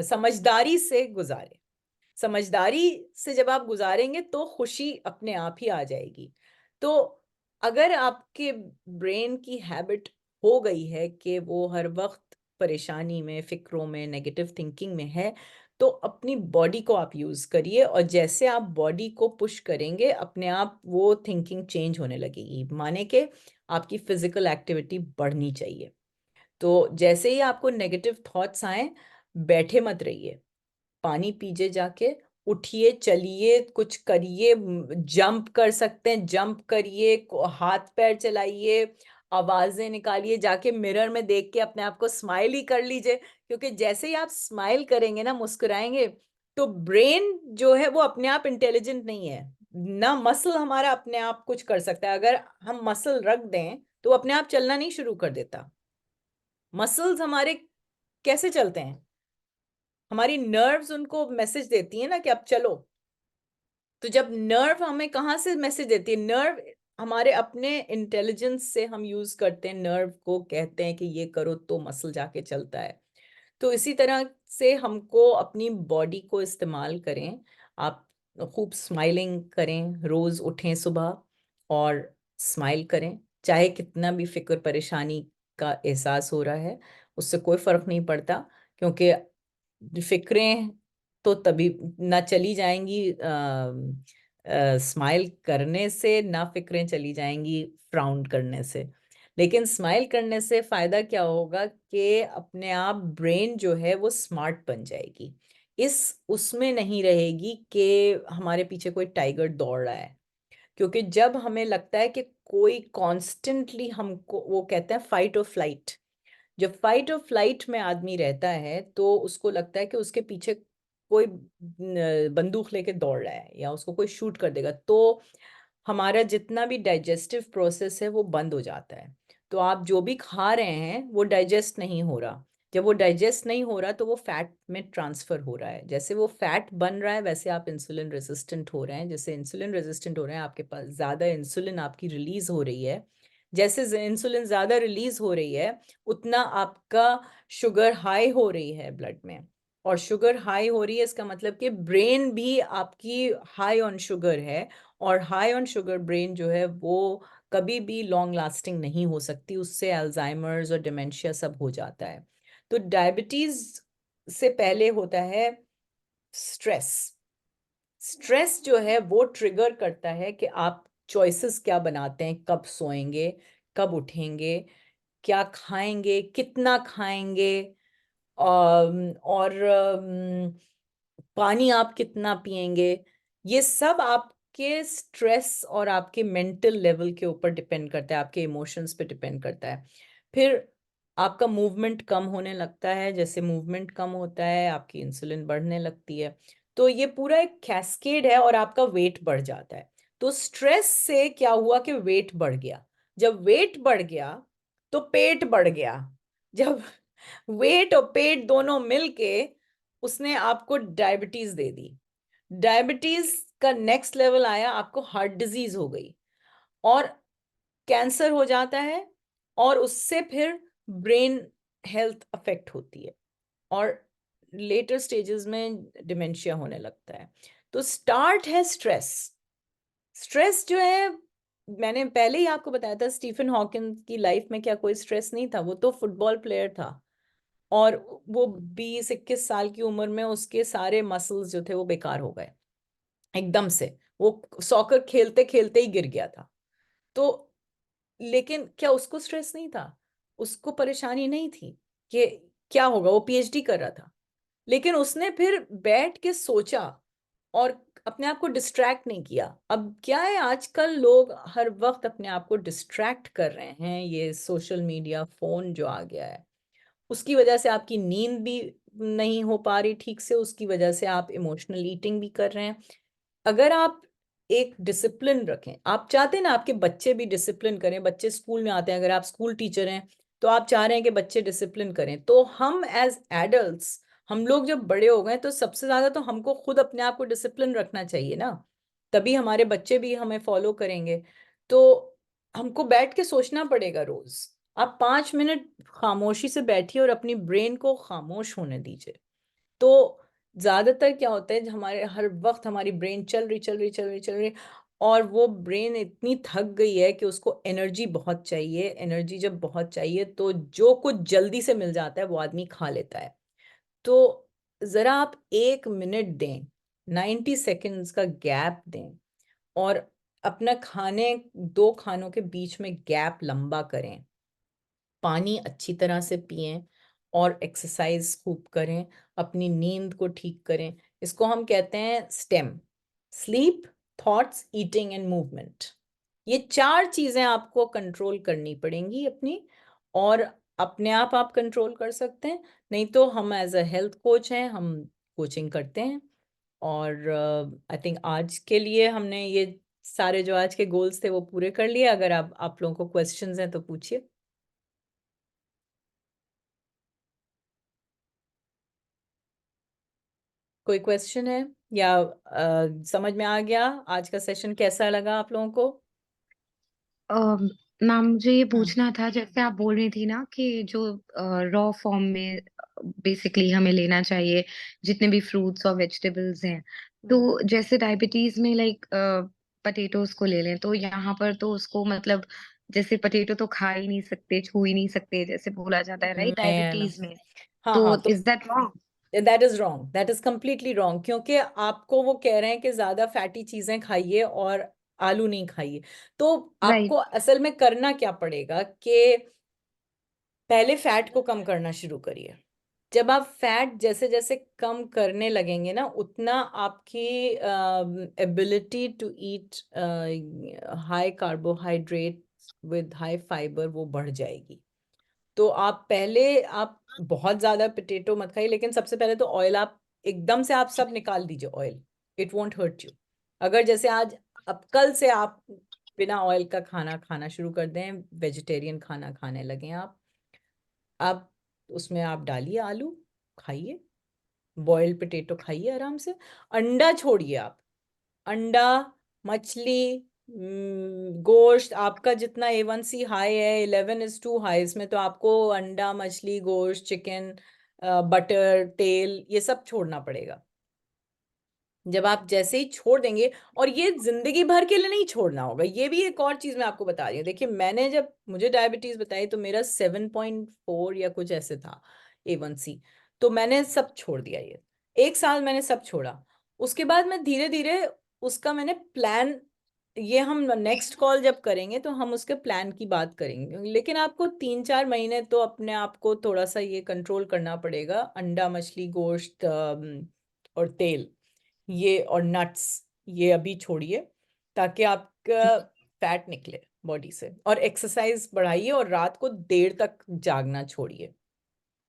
समझदारी से गुजारे। समझदारी से जब आप गुजारेंगे तो खुशी अपने आप ही आ जाएगी। तो अगर आपके ब्रेन की हैबिट हो गई है कि वो हर वक्त परेशानी में, फिक्रों में, नेगेटिव थिंकिंग में है, तो अपनी बॉडी को आप यूज़ करिए, और जैसे आप बॉडी को पुश करेंगे अपने आप वो थिंकिंग चेंज होने लगेगी। माने कि आपकी फिजिकल एक्टिविटी बढ़नी चाहिए। तो जैसे ही आपको नेगेटिव थॉट्स आए, बैठे मत रहिए, पानी पीजिए, जाके उठिए, चलिए, कुछ करिए, जंप कर सकते हैं जंप करिए, हाथ पैर चलाइए, आवाजें निकालिए, जाके मिरर में देख के अपने आप को स्माइल ही कर लीजिए। क्योंकि जैसे ही आप स्माइल करेंगे ना, मुस्कुराएंगे, तो ब्रेन जो है वो अपने आप इंटेलिजेंट नहीं है ना। मसल हमारा अपने आप कुछ कर सकता है, अगर हम मसल रख दें तो वो अपने आप चलना नहीं शुरू कर देता। मसल्स हमारे कैसे चलते हैं? हमारी नर्व्स उनको मैसेज देती है ना कि अब चलो। तो जब नर्व हमें कहाँ से मैसेज देती है? नर्व हमारे अपने इंटेलिजेंस से हम यूज करते हैं, नर्व को कहते हैं कि ये करो तो मसल जाके चलता है। तो इसी तरह से हमको अपनी बॉडी को इस्तेमाल करें। आप खूब स्माइलिंग करें, रोज उठें सुबह और स्माइल करें, चाहे कितना भी फिक्र परेशानी का एहसास हो रहा है, उससे कोई फर्क नहीं पड़ता। क्योंकि फिक्रें तो तभी ना चली जाएंगी स्माइल करने से, ना फिक्रें चली जाएंगी फ्राउन करने से। लेकिन स्माइल करने से फायदा क्या होगा कि अपने आप ब्रेन जो है वो स्मार्ट बन जाएगी। इस उसमें नहीं रहेगी कि हमारे पीछे कोई टाइगर दौड़ रहा है। क्योंकि जब हमें लगता है कि कोई कॉन्स्टेंटली हमको, वो कहते हैं फाइट और फ्लाइट, जब फाइट और फ्लाइट में आदमी रहता है तो उसको लगता है कि उसके पीछे कोई बंदूक लेके दौड़ रहा है या उसको कोई शूट कर देगा, तो हमारा जितना भी डाइजेस्टिव प्रोसेस है वो बंद हो जाता है। तो आप जो भी खा रहे हैं वो डाइजेस्ट नहीं हो रहा। जब वो डाइजेस्ट नहीं हो रहा तो वो फैट में ट्रांसफर हो रहा है। जैसे वो फैट बन रहा है वैसे आप इंसुलिन रेजिस्टेंट हो रहे हैं। जैसे इंसुलिन रेजिस्टेंट हो रहे हैं, आपके पास ज़्यादा इंसुलिन आपकी रिलीज हो रही है। जैसे इंसुलिन ज़्यादा रिलीज हो रही है उतना आपका शुगर हाई हो रही है ब्लड में। और शुगर हाई हो रही है इसका मतलब कि ब्रेन भी आपकी हाई ऑन शुगर है। और हाई ऑन शुगर ब्रेन जो है वो कभी भी लॉन्ग लास्टिंग नहीं हो सकती, उससे अल्जाइमर्स और डिमेंशिया सब हो जाता है। तो डायबिटीज से पहले होता है स्ट्रेस। स्ट्रेस जो है वो ट्रिगर करता है कि आप चॉइसेस क्या बनाते हैं, कब सोएंगे, कब उठेंगे, क्या खाएंगे, कितना खाएंगे, और पानी आप कितना पिएंगे। ये सब आपके स्ट्रेस और आपके मेंटल लेवल के ऊपर डिपेंड करता है, आपके इमोशंस पे डिपेंड करता है। फिर आपका मूवमेंट कम होने लगता है, जैसे मूवमेंट कम होता है आपकी इंसुलिन बढ़ने लगती है। तो ये पूरा एक कैस्केड है और आपका वेट बढ़ जाता है। तो स्ट्रेस से क्या हुआ कि वेट बढ़ गया। जब वेट बढ़ गया तो पेट बढ़ गया। जब वेट और पेट दोनों मिलके उसने आपको डायबिटीज दे दी। डायबिटीज का नेक्स्ट लेवल आया, आपको हार्ट डिजीज हो गई और कैंसर हो जाता है, और उससे फिर ब्रेन हेल्थ अफेक्ट होती है और लेटर स्टेजेस में डिमेंशिया होने लगता है। तो स्टार्ट है स्ट्रेस। स्ट्रेस जो है, मैंने पहले ही आपको बताया था, स्टीफन हॉकिंस की लाइफ में क्या कोई स्ट्रेस नहीं था? वो तो फुटबॉल प्लेयर था और वो 20-21 साल की उम्र में उसके सारे मसल्स जो थे वो बेकार हो गए एकदम से। वो सॉकर खेलते खेलते ही गिर गया था। तो लेकिन क्या उसको स्ट्रेस नहीं था? उसको परेशानी नहीं थी कि क्या होगा? वो पीएचडी कर रहा था। लेकिन उसने फिर बैठ के सोचा और अपने आप को डिस्ट्रैक्ट नहीं किया। अब क्या है, आजकल लोग हर वक्त अपने आप को डिस्ट्रैक्ट कर रहे हैं। ये सोशल मीडिया, फोन जो आ गया है उसकी वजह से आपकी नींद भी नहीं हो पा रही ठीक से, उसकी वजह से आप इमोशनल ईटिंग भी कर रहे हैं। अगर आप एक डिसिप्लिन रखें, आप चाहते हैं ना आपके बच्चे भी डिसिप्लिन करें, बच्चे स्कूल में आते हैं, अगर आप स्कूल टीचर हैं तो आप चाह रहे हैं कि बच्चे डिसिप्लिन करें, तो हम एज एडल्ट्स, हम लोग जब बड़े हो गए तो सबसे ज्यादा तो हमको खुद अपने आप को डिसिप्लिन रखना चाहिए ना, तभी हमारे बच्चे भी हमें फॉलो करेंगे। तो हमको बैठ के सोचना पड़ेगा रोज। आप 5 मिनट खामोशी से बैठिए और अपनी ब्रेन को खामोश होने दीजिए। तो ज्यादातर क्या होता है, हमारे हर वक्त हमारी ब्रेन चल रही और वो ब्रेन इतनी थक गई है कि उसको एनर्जी बहुत चाहिए। एनर्जी जब बहुत चाहिए तो जो कुछ जल्दी से मिल जाता है वो आदमी खा लेता है। तो जरा आप 1 मिनट दें, 90 सेकेंड्स का गैप दें और अपना दो खानों के बीच में गैप लंबा करें। पानी अच्छी तरह से पिएं और एक्सरसाइज खूब करें, अपनी नींद को ठीक करें। इसको हम कहते हैं stem: sleep, thoughts, eating and movement. ये 4 चीजें आपको कंट्रोल करनी पड़ेंगी अपनी, और अपने आप कंट्रोल कर सकते हैं। नहीं तो हम एज अ हेल्थ कोच हैं, हम कोचिंग करते हैं। और आई थिंक आज के लिए हमने ये सारे जो आज के गोल्स थे वो पूरे कर लिए। अगर आप लोगों को क्वेश्चंस हैं तो पूछिए। कोई क्वेश्चन है या समझ में आ गया? आज का सेशन कैसा लगा आप लोगों को? मैम मुझे ये पूछना था, जैसे आप बोल रही थी ना कि जो रॉ फॉर्म में बेसिकली हमें लेना चाहिए जितने भी फ्रूट्स और वेजिटेबल्स हैं, तो जैसे डायबिटीज में लाइक पटेटोज को ले लें, तो यहाँ पर तो उसको मतलब जैसे पटेटो तो खा ही नहीं सकते, छू ही नहीं सकते, जैसे बोला जाता है राइट मैं ना, डायबिटीज में। हाँ तो हाँ, तो is that wrong? That is wrong, that is completely wrong. क्योंकि आपको वो कह रहे हैं कि ज्यादा फैटी चीजें खाइए और आलू नहीं खाइए। तो आपको राइट। असल में करना क्या पड़ेगा कि पहले फैट को कम करना शुरू करिए। जब आप फैट जैसे जैसे कम करने लगेंगे ना, उतना आपकी ability to eat high carbohydrate with high fibre वो बढ़ जाएगी। तो आप बहुत ज्यादा पोटैटो मत खाइए, लेकिन सबसे पहले तो ऑयल आप एकदम से आप सब निकाल दीजिए oil. It won't hurt you. अगर जैसे आज, अब कल से आप बिना ऑयल का खाना खाना शुरू कर दें, वेजिटेरियन खाना खाने लगें आप उसमें आप डालिए आलू, खाइए, बॉइल्ड पोटैटो खाइए आराम से। अंडा छोड़िए आप। अंडा, मछली, गोश्त, आपका जितना A1C हाई है, 11 इज टू हाई, इसमें तो आपको अंडा, मछली, गोश्त, चिकन, बटर, तेल, ये सब छोड़ना पड़ेगा। जब आप जैसे ही छोड़ देंगे, और ये जिंदगी भर के लिए नहीं छोड़ना होगा, ये भी एक और चीज मैं आपको बता रही हूँ। देखिए, मैंने जब मुझे डायबिटीज बताई तो मेरा 7.4 या कुछ ऐसे था A1C। तो मैंने सब छोड़ दिया, ये 1 साल मैंने सब छोड़ा। उसके बाद मैं धीरे धीरे उसका मैंने प्लान, ये हम नेक्स्ट कॉल जब करेंगे तो हम उसके प्लान की बात करेंगे। लेकिन आपको 3-4 महीने तो अपने आप को थोड़ा सा ये कंट्रोल करना पड़ेगा। अंडा, मछली, गोश्त और तेल, ये और नट्स, ये अभी छोड़िए ताकि आपका फैट निकले बॉडी से। और एक्सरसाइज बढ़ाइए और रात को देर तक जागना छोड़िए।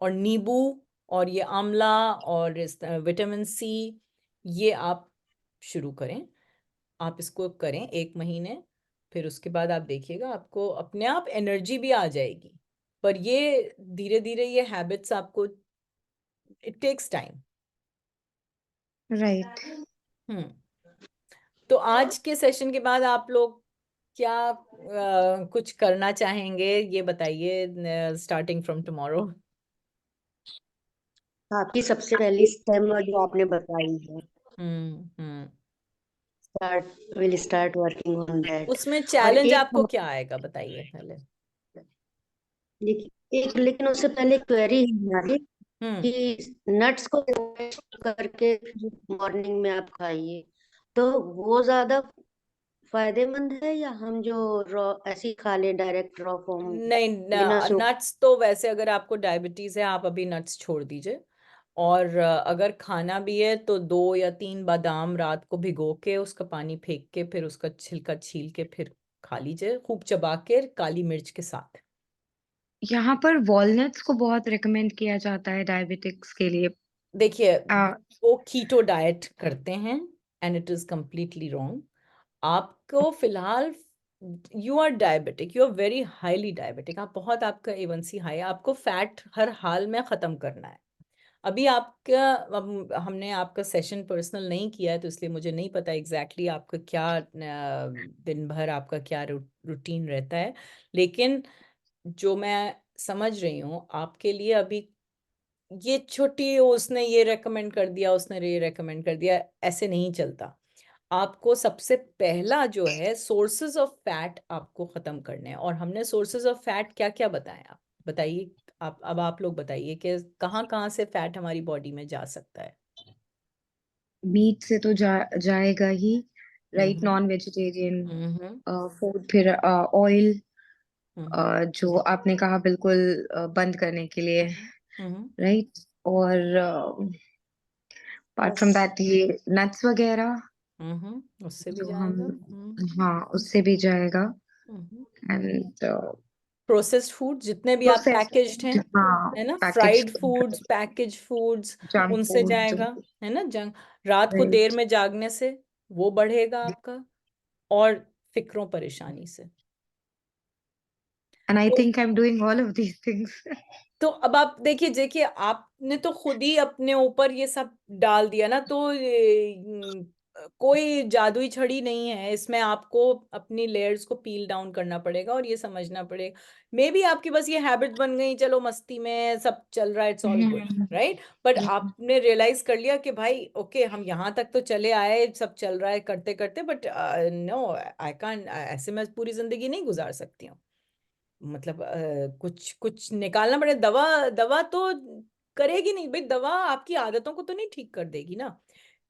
और नींबू और ये आंवला और इस विटामिन C, ये आप शुरू करें। आप इसको करें 1 महीने, फिर उसके बाद आप देखिएगा आपको अपने आप एनर्जी भी आ जाएगी। पर ये धीरे धीरे ये हैबिट्स आपको, इट टेक्स टाइम। राइट। हम्म। तो आज के सेशन के बाद आप लोग क्या कुछ करना चाहेंगे, ये बताइए, स्टार्टिंग फ्रॉम टुमारो। आपकी सबसे पहली स्टेम जो आपने बताई है, hmm. Will start working on that. उसमें और चैलेंज एक आपको क्या आएगा, बताइए पहले। एक लेकिन उससे पहले क्वेरी है हमारी हम्म। कि नट्स को करके मॉर्निंग में आप खाइए, तो वो ज्यादा फायदेमंद है या हम जो रॉ ऐसे ही खा ले डायरेक्ट रॉ फॉर्म नहीं, बिना सोप? नट्स तो वैसे अगर आपको डायबिटीज है आप अभी नट्स छोड़ दीजिए। और अगर खाना भी है तो 2 या 3 बादाम रात को भिगो के उसका पानी फेंक के फिर उसका छिलका छील के फिर खा लीजिए, खूब चबा के काली मिर्च के साथ। यहाँ पर वॉलनट्स को बहुत रिकमेंड किया जाता है डायबिटिक्स के लिए। देखिए, आ, वो कीटो डाइट करते हैं and it is completely wrong. आपको फिलहाल, you are diabetic, you are very highly diabetic, आप बहुत, आपका A1C हाई है, आपको फैट हर हाल में खत्म करना है। अभी आपका, हमने आपका सेशन पर्सनल नहीं किया है तो इसलिए मुझे नहीं पता एग्जैक्टली आपका क्या दिन भर आपका क्या रूटीन रहता है, लेकिन जो मैं समझ रही हूँ आपके लिए अभी ये छोटी, उसने ये रेकमेंड कर दिया, उसने ये रेकमेंड कर दिया, ऐसे नहीं चलता। आपको सबसे पहला जो है सोर्सेज ऑफ फैट आपको खत्म करने हैं, और हमने सोर्सेज ऑफ फैट क्या क्या बताए, आप बताइए। अब आप लोग बताइए कि कहाँ कहाँ से फैट हमारी बॉडी में जा सकता है। मीट से तो जाएगा ही, राइट, हम्म नॉन वेजिटेरियन हम्म फूड, फिर ऑयल, हम्म जो आपने कहा बिल्कुल बंद करने के लिए, हम्म राइट। और अपार्ट फ्रॉम दैट ये नट्स वगैरह उससे भी जो हम, जाएगा। हाँ, उससे भी जाएगा। हम्म एंड प्रोसेस्ड फूड जितने भी आप प्रोसेस्ड पैकेज्ड हैं, फूड, हाँ, है ना, package fried foods, package foods, junk उनसे फूड, जाएगा, है ना, जंक। रात को देर राइट। में जागने से वो बढ़ेगा आपका, और फिक्रों परेशानी से। एंड आई तो think I am doing all of these things. तो अब आप देखिए देखिए, आपने तो खुद ही अपने ऊपर ये सब डाल दिया ना, तो कोई जादुई छड़ी नहीं है इसमें, आपको अपनी लेयर्स को पील डाउन करना पड़ेगा और ये समझना पड़ेगा। मे बी आपकी बस ये हैबिट बन गई, चलो मस्ती में सब चल रहा है, it's all good, right, but आपने रियलाइज कर लिया कि भाई ओके, हम यहाँ तक तो चले आए, सब चल रहा है करते करते, बट नो, आई कांट, ऐसे मैं पूरी जिंदगी नहीं गुजार सकती हूँ। मतलब कुछ कुछ निकालना पड़े। दवा दवा तो करेगी नहीं भाई, दवा आपकी आदतों को तो नहीं ठीक कर देगी ना।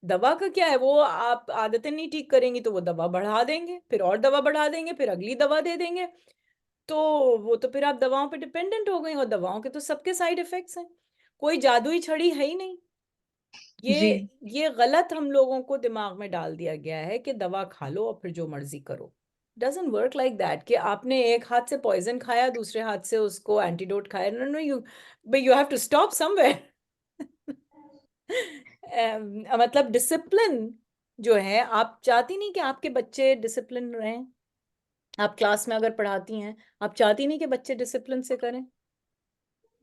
दवा का क्या है, वो आप आदतें नहीं ठीक करेंगी तो वो दवा बढ़ा देंगे, फिर और दवा बढ़ा देंगे, फिर अगली दवा दे देंगे, तो वो तो फिर आप दवाओं पे डिपेंडेंट हो गई, और दवाओं के तो सबके साइड इफेक्ट्स हैं, कोई जादुई छड़ी है ही नहीं। ये जी ये गलत हम लोगों को दिमाग में डाल दिया गया है कि दवा खा लो और फिर जो मर्जी करो। डजंट वर्क लाइक दैट कि आपने एक हाथ से पॉइजन खाया, दूसरे हाथ से उसको एंटीडोट खाया। No no, you have to stop somewhere. मतलब डिसिप्लिन जो है, आप चाहती नहीं कि आपके बच्चे डिसिप्लिन रहें। आप क्लास में अगर पढ़ाती हैं, आप चाहती नहीं कि बच्चे डिसिप्लिन से करें,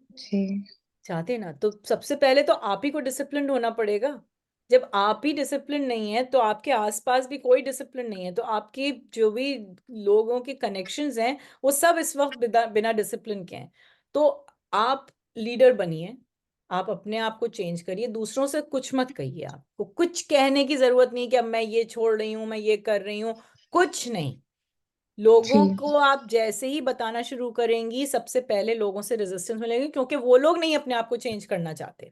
जी चाहते ना, तो सबसे पहले तो आप ही को डिसिप्लिन होना पड़ेगा। जब आप ही डिसिप्लिन नहीं है तो आपके आसपास भी कोई डिसिप्लिन नहीं है, तो आपकी जो भी लोगों के कनेक्शंस हैं वो सब इस वक्त बिना डिसिप्लिन के हैं। तो आप लीडर बनिए, आप अपने आप को चेंज करिए, दूसरों से कुछ मत कहिए, आपको कुछ कहने की जरूरत नहीं कि अब मैं ये छोड़ रही हूँ, मैं ये कर रही हूँ, कुछ नहीं। लोगों जी को आप जैसे ही बताना शुरू करेंगी, सबसे पहले लोगों से रेजिस्टेंस मिलेगी, क्योंकि वो लोग नहीं अपने आप को चेंज करना चाहते।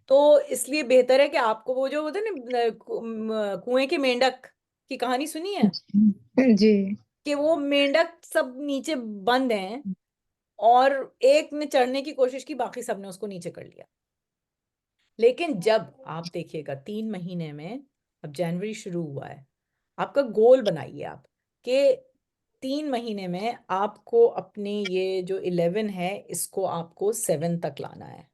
तो इसलिए बेहतर है कि आपको, वो जो होता है ना, कुएं के मेंढक की कहानी सुनी है, जी कि वो मेंढक सब नीचे बंद हैं, और एक ने चढ़ने की कोशिश की, बाकी सबने उसको नीचे कर लिया। लेकिन जब आप देखिएगा 3 महीने में, अब जनवरी शुरू हुआ है, आपका गोल बनाइए आप कि 3 महीने में आपको अपनी ये जो 11 है इसको आपको 7 तक लाना है,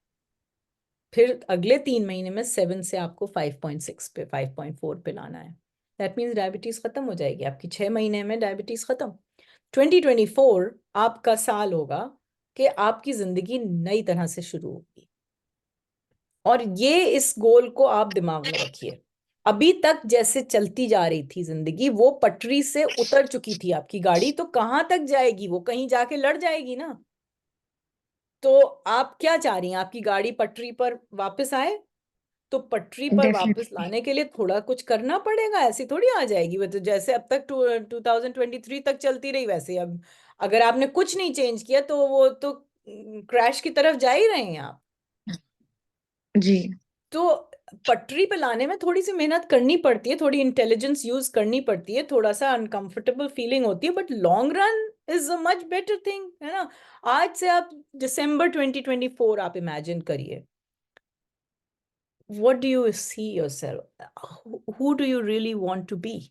फिर अगले 3 महीने में 7 से आपको 5.6 पे, 5.4 पे लाना है। दैट मीन्स डायबिटीज खत्म हो जाएगी आपकी, 6 महीने में डायबिटीज खत्म। 2024 आपका साल होगा कि आपकी जिंदगी नई तरह से शुरू होगी, और ये इस गोल को आप दिमाग में रखिए। अभी तक जैसे चलती जा रही थी जिंदगी, वो पटरी से उतर चुकी थी आपकी गाड़ी, तो कहाँ तक जाएगी, वो कहीं जाके लड़ जाएगी ना। तो आप क्या चाह रही हैं, आपकी गाड़ी पटरी पर वापस आए? तो पटरी पर वापस डेफिनेटली। लाने के लिए थोड़ा कुछ करना पड़ेगा, ऐसी थोड़ी आ जाएगी वो, तो जैसे अब तक 2023 तक चलती रही वैसे अब अगर आपने कुछ नहीं चेंज किया तो वो तो क्रैश की तरफ जा ही रहे हैं आप। जी तो पटरी पे लाने में थोड़ी सी मेहनत करनी पड़ती है, थोड़ी इंटेलिजेंस यूज करनी पड़ती है, थोड़ा सा अनकंफर्टेबल फीलिंग होती है, but long run is a much better thing, है ना। आज से आप दिसंबर 2024 आप इमेजिन करिए, what do you see yourself, who do you really want to be?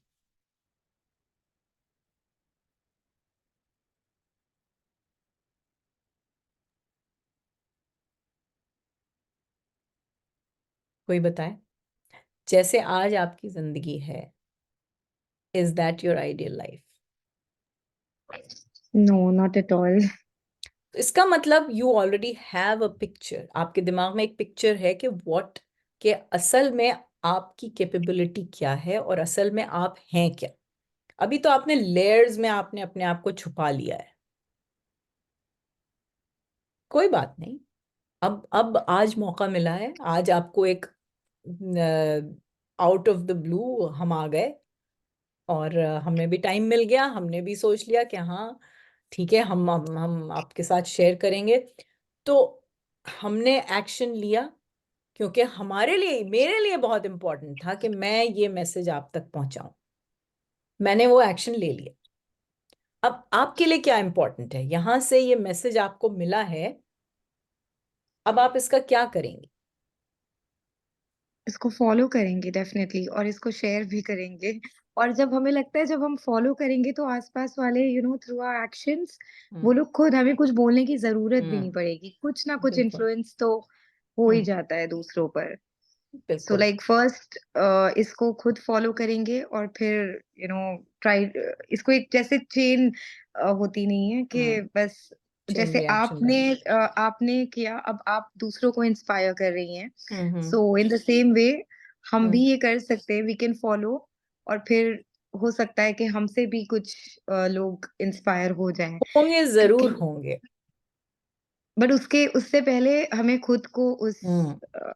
कोई बताए, जैसे आज आपकी जिंदगी है, is that your ideal life? No, not at all. तो इसका मतलब you already have a picture, आपके दिमाग में एक पिक्चर है कि व्हाट, के असल में आपकी कैपेबिलिटी क्या है और असल में आप हैं क्या। अभी तो आपने लेयर्स में आपने अपने आप को छुपा लिया है। कोई बात नहीं, अब आज मौका मिला है, आज आपको एक आउट ऑफ द ब्लू हम आ गए और हमें भी टाइम मिल गया, हमने भी सोच लिया कि हाँ ठीक है, हम आपके साथ शेयर करेंगे। तो हमने एक्शन लिया क्योंकि हमारे लिए, मेरे लिए बहुत इंपॉर्टेंट था कि मैं ये मैसेज आप तक पहुंचाऊं। मैंने वो एक्शन ले लिया। अब आपके लिए क्या इंपॉर्टेंट है, यहां से ये मैसेज आपको मिला है, अब आप इसका क्या करेंगे? इसको फॉलो करेंगे डेफिनेटली, और इसको शेयर भी करेंगे। और जब हमें लगता है जब हम फॉलो करेंगे तो आसपास वाले थ्रू आवर एक्शंस, वो हम्म। लोग खुद, हमें कुछ बोलने की जरूरत भी नहीं हम्म। पड़ेगी, कुछ ना कुछ बिल्कुल। इन्फ्लुएंस तो हो ही हम्म। जाता है दूसरों पर। सो बिल्कुल। लाइक फर्स्ट इसको खुद फॉलो करेंगे, और फिर ट्राई, इसको एक जैसे चेन होती नहीं है कि हम्म। बस चेन जैसे रिएक्शन बन। आपने किया, अब आप दूसरों को इंस्पायर कर रही हैं। हम्म। सो इन द सेम वे हम भी हम्म। ये कर सकते हैं, वी कैन फॉलो, और फिर हो सकता है कि हमसे भी कुछ लोग इंस्पायर हो जाएं। होंगे, क्योंकि जरूर होंगे। बट उसके उससे पहले हमें खुद को उस हम्म।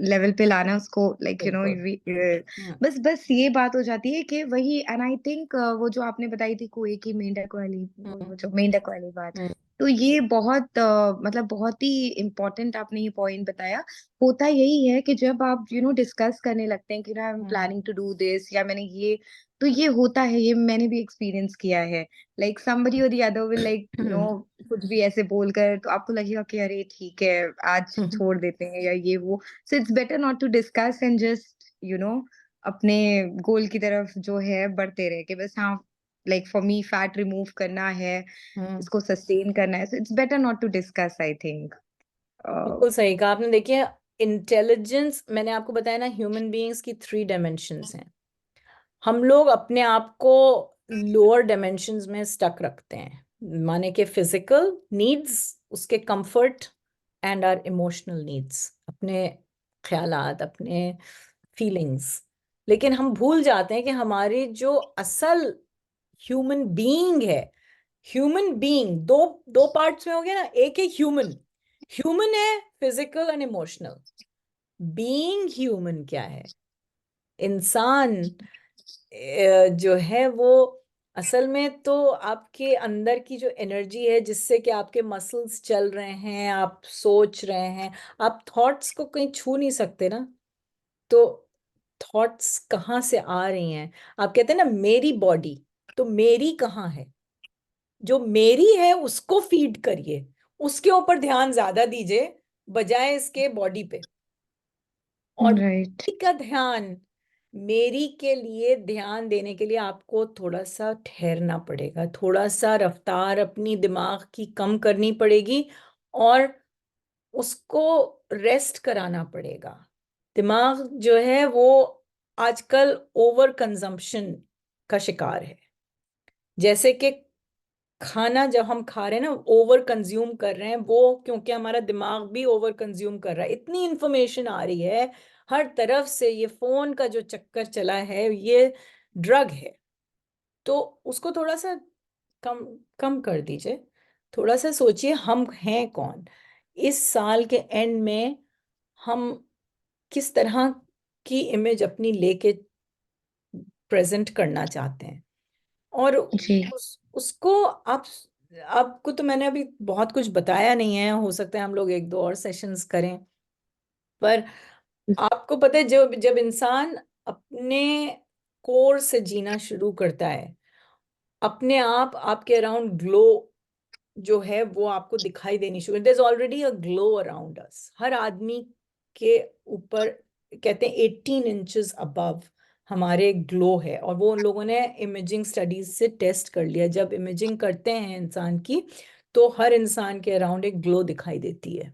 लेवल पे लाना, उसको लाइक बिल्कुल। हम्म। बस बस ये बात हो जाती है कि वही, एंड आई थिंक वो जो आपने बताई थी कुएं की मेंढक वाली, हम्म। वो जो मेंढक वाली बात, हम्म। तो ये बहुत मतलब बहुत ही इम्पोर्टेंट आपने ये पॉइंट बताया। होता यही है कि जब आप डिस्कस करने लगते हैं कि ना I am hmm. Planning to do this, या मैंने ये, तो ये होता है, ये मैंने भी एक्सपीरियंस किया है। लाइक समबडी और द अदर विल लाइक कुछ भी ऐसे बोलकर, तो आपको लगेगा कि अरे ठीक है, आज हम्म। छोड़ देते हैं या ये वो। So it's better not to discuss and just अपने गोल की तरफ जो है बढ़ते रहे, कि बस हाँ, like for me fat remove करना है, हम्म। इसको सस्टेन करना है। So it's better not to discuss, I think. बिल्कुल सही कहा आपने। देखिए, इंटेलिजेंस, मैंने आपको बताया ना, ह्यूमन बीइंग्स की 3 डायमेंशंस हैं। हम लोग अपने आप को लोअर डायमेंशंस में स्टक रखते हैं, माने कि फिजिकल नीड्स, उसके comfort, and are emotional needs, अपने ख्यालात, अपने फीलिंग्स। लेकिन हम भूल जाते हैं कि हमारी जो असल ह्यूमन बीइंग है, ह्यूमन बीइंग दो दो पार्ट्स में हो गया ना। एक है ह्यूमन, ह्यूमन है physical and emotional. Being human क्या है, इंसान जो है वो असल में तो आपके अंदर की जो एनर्जी है, जिससे कि आपके मसल्स चल रहे हैं, आप सोच रहे हैं, आप थॉट्स को कहीं छू नहीं सकते ना। तो थॉट्स कहाँ से आ रही हैं? आप कहते हैं ना मेरी बॉडी, तो मेरी कहाँ है? जो मेरी है उसको फीड करिए, उसके ऊपर ध्यान ज्यादा दीजिए बजाय इसके बॉडी पे। और राइट। मेरी का ध्यान, मेरी के लिए ध्यान देने के लिए आपको थोड़ा सा ठहरना पड़ेगा, थोड़ा सा रफ्तार अपनी दिमाग की कम करनी पड़ेगी और उसको रेस्ट कराना पड़ेगा। दिमाग जो है वो आजकल ओवर कंजम्पशन का शिकार है। जैसे कि खाना जब हम खा रहे हैं ना, ओवर कंज्यूम कर रहे हैं वो, क्योंकि हमारा दिमाग भी ओवर कंज्यूम कर रहा है। इतनी इंफॉर्मेशन आ रही है हर तरफ से, ये फोन का जो चक्कर चला है ये ड्रग है। तो उसको थोड़ा सा कम कम कर दीजिए। थोड़ा सा सोचिए हम हैं कौन, इस साल के एंड में हम किस तरह की इमेज अपनी लेके प्रेजेंट करना चाहते हैं। और जी। उसको आप, आपको तो मैंने अभी बहुत कुछ बताया नहीं है, हो सकता है हम लोग एक दो और सेशंस करें। पर आपको पता है, जब जब इंसान अपने कोर से जीना शुरू करता है, अपने आप आपके अराउंड ग्लो जो है वो आपको दिखाई देनी शुरू, there is already a glow around us. हर आदमी के ऊपर कहते हैं 18 इंचेस अबव हमारे ग्लो है, और वो उन लोगों ने इमेजिंग स्टडीज से टेस्ट कर लिया। जब इमेजिंग करते हैं इंसान की, तो हर इंसान के अराउंड एक ग्लो दिखाई देती है,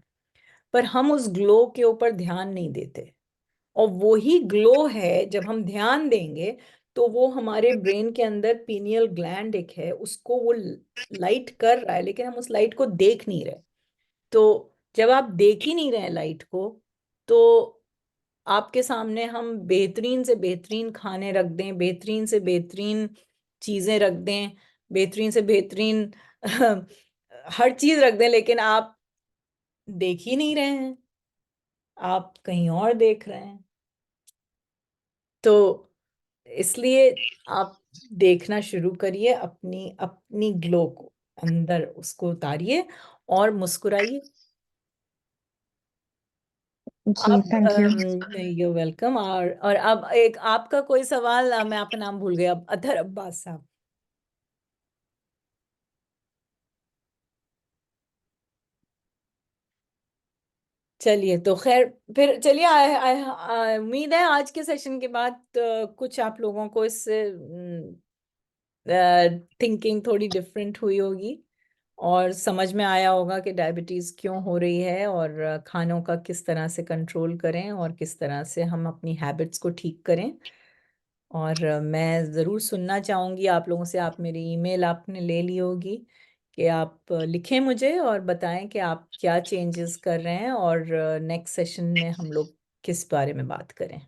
पर हम उस ग्लो के ऊपर ध्यान नहीं देते। और वही ग्लो है, जब हम ध्यान देंगे तो वो हमारे ब्रेन के अंदर पीनियल ग्लैंड एक है, उसको वो लाइट कर रहा है, लेकिन हम उस लाइट को देख नहीं रहे। तो जब आप देख ही नहीं रहे लाइट को, तो आपके सामने हम बेहतरीन से बेहतरीन खाने रख दें, बेहतरीन से बेहतरीन चीजें रख दें, बेहतरीन से बेहतरीन हर चीज रख दें, लेकिन आप देख ही नहीं रहे हैं, आप कहीं और देख रहे हैं। तो इसलिए आप देखना शुरू करिए, अपनी अपनी ग्लो को अंदर उसको उतारिए और मुस्कुराइए। जी, आप थैंक यू। You welcome. और अब एक आपका कोई सवाल, मैं आपका नाम भूल गया, अतहर अब्बास साहब। चलिए, तो खैर फिर चलिए, उम्मीद है आज के सेशन के बाद कुछ आप लोगों को इससे थिंकिंग थोड़ी डिफरेंट हुई होगी और समझ में आया होगा कि डायबिटीज़ क्यों हो रही है, और खानों का किस तरह से कंट्रोल करें और किस तरह से हम अपनी हैबिट्स को ठीक करें। और मैं ज़रूर सुनना चाहूँगी आप लोगों से, आप मेरी ईमेल आपने ले ली होगी, कि आप लिखें मुझे और बताएं कि आप क्या चेंजेस कर रहे हैं, और नेक्स्ट सेशन में हम लोग किस बारे में बात करें।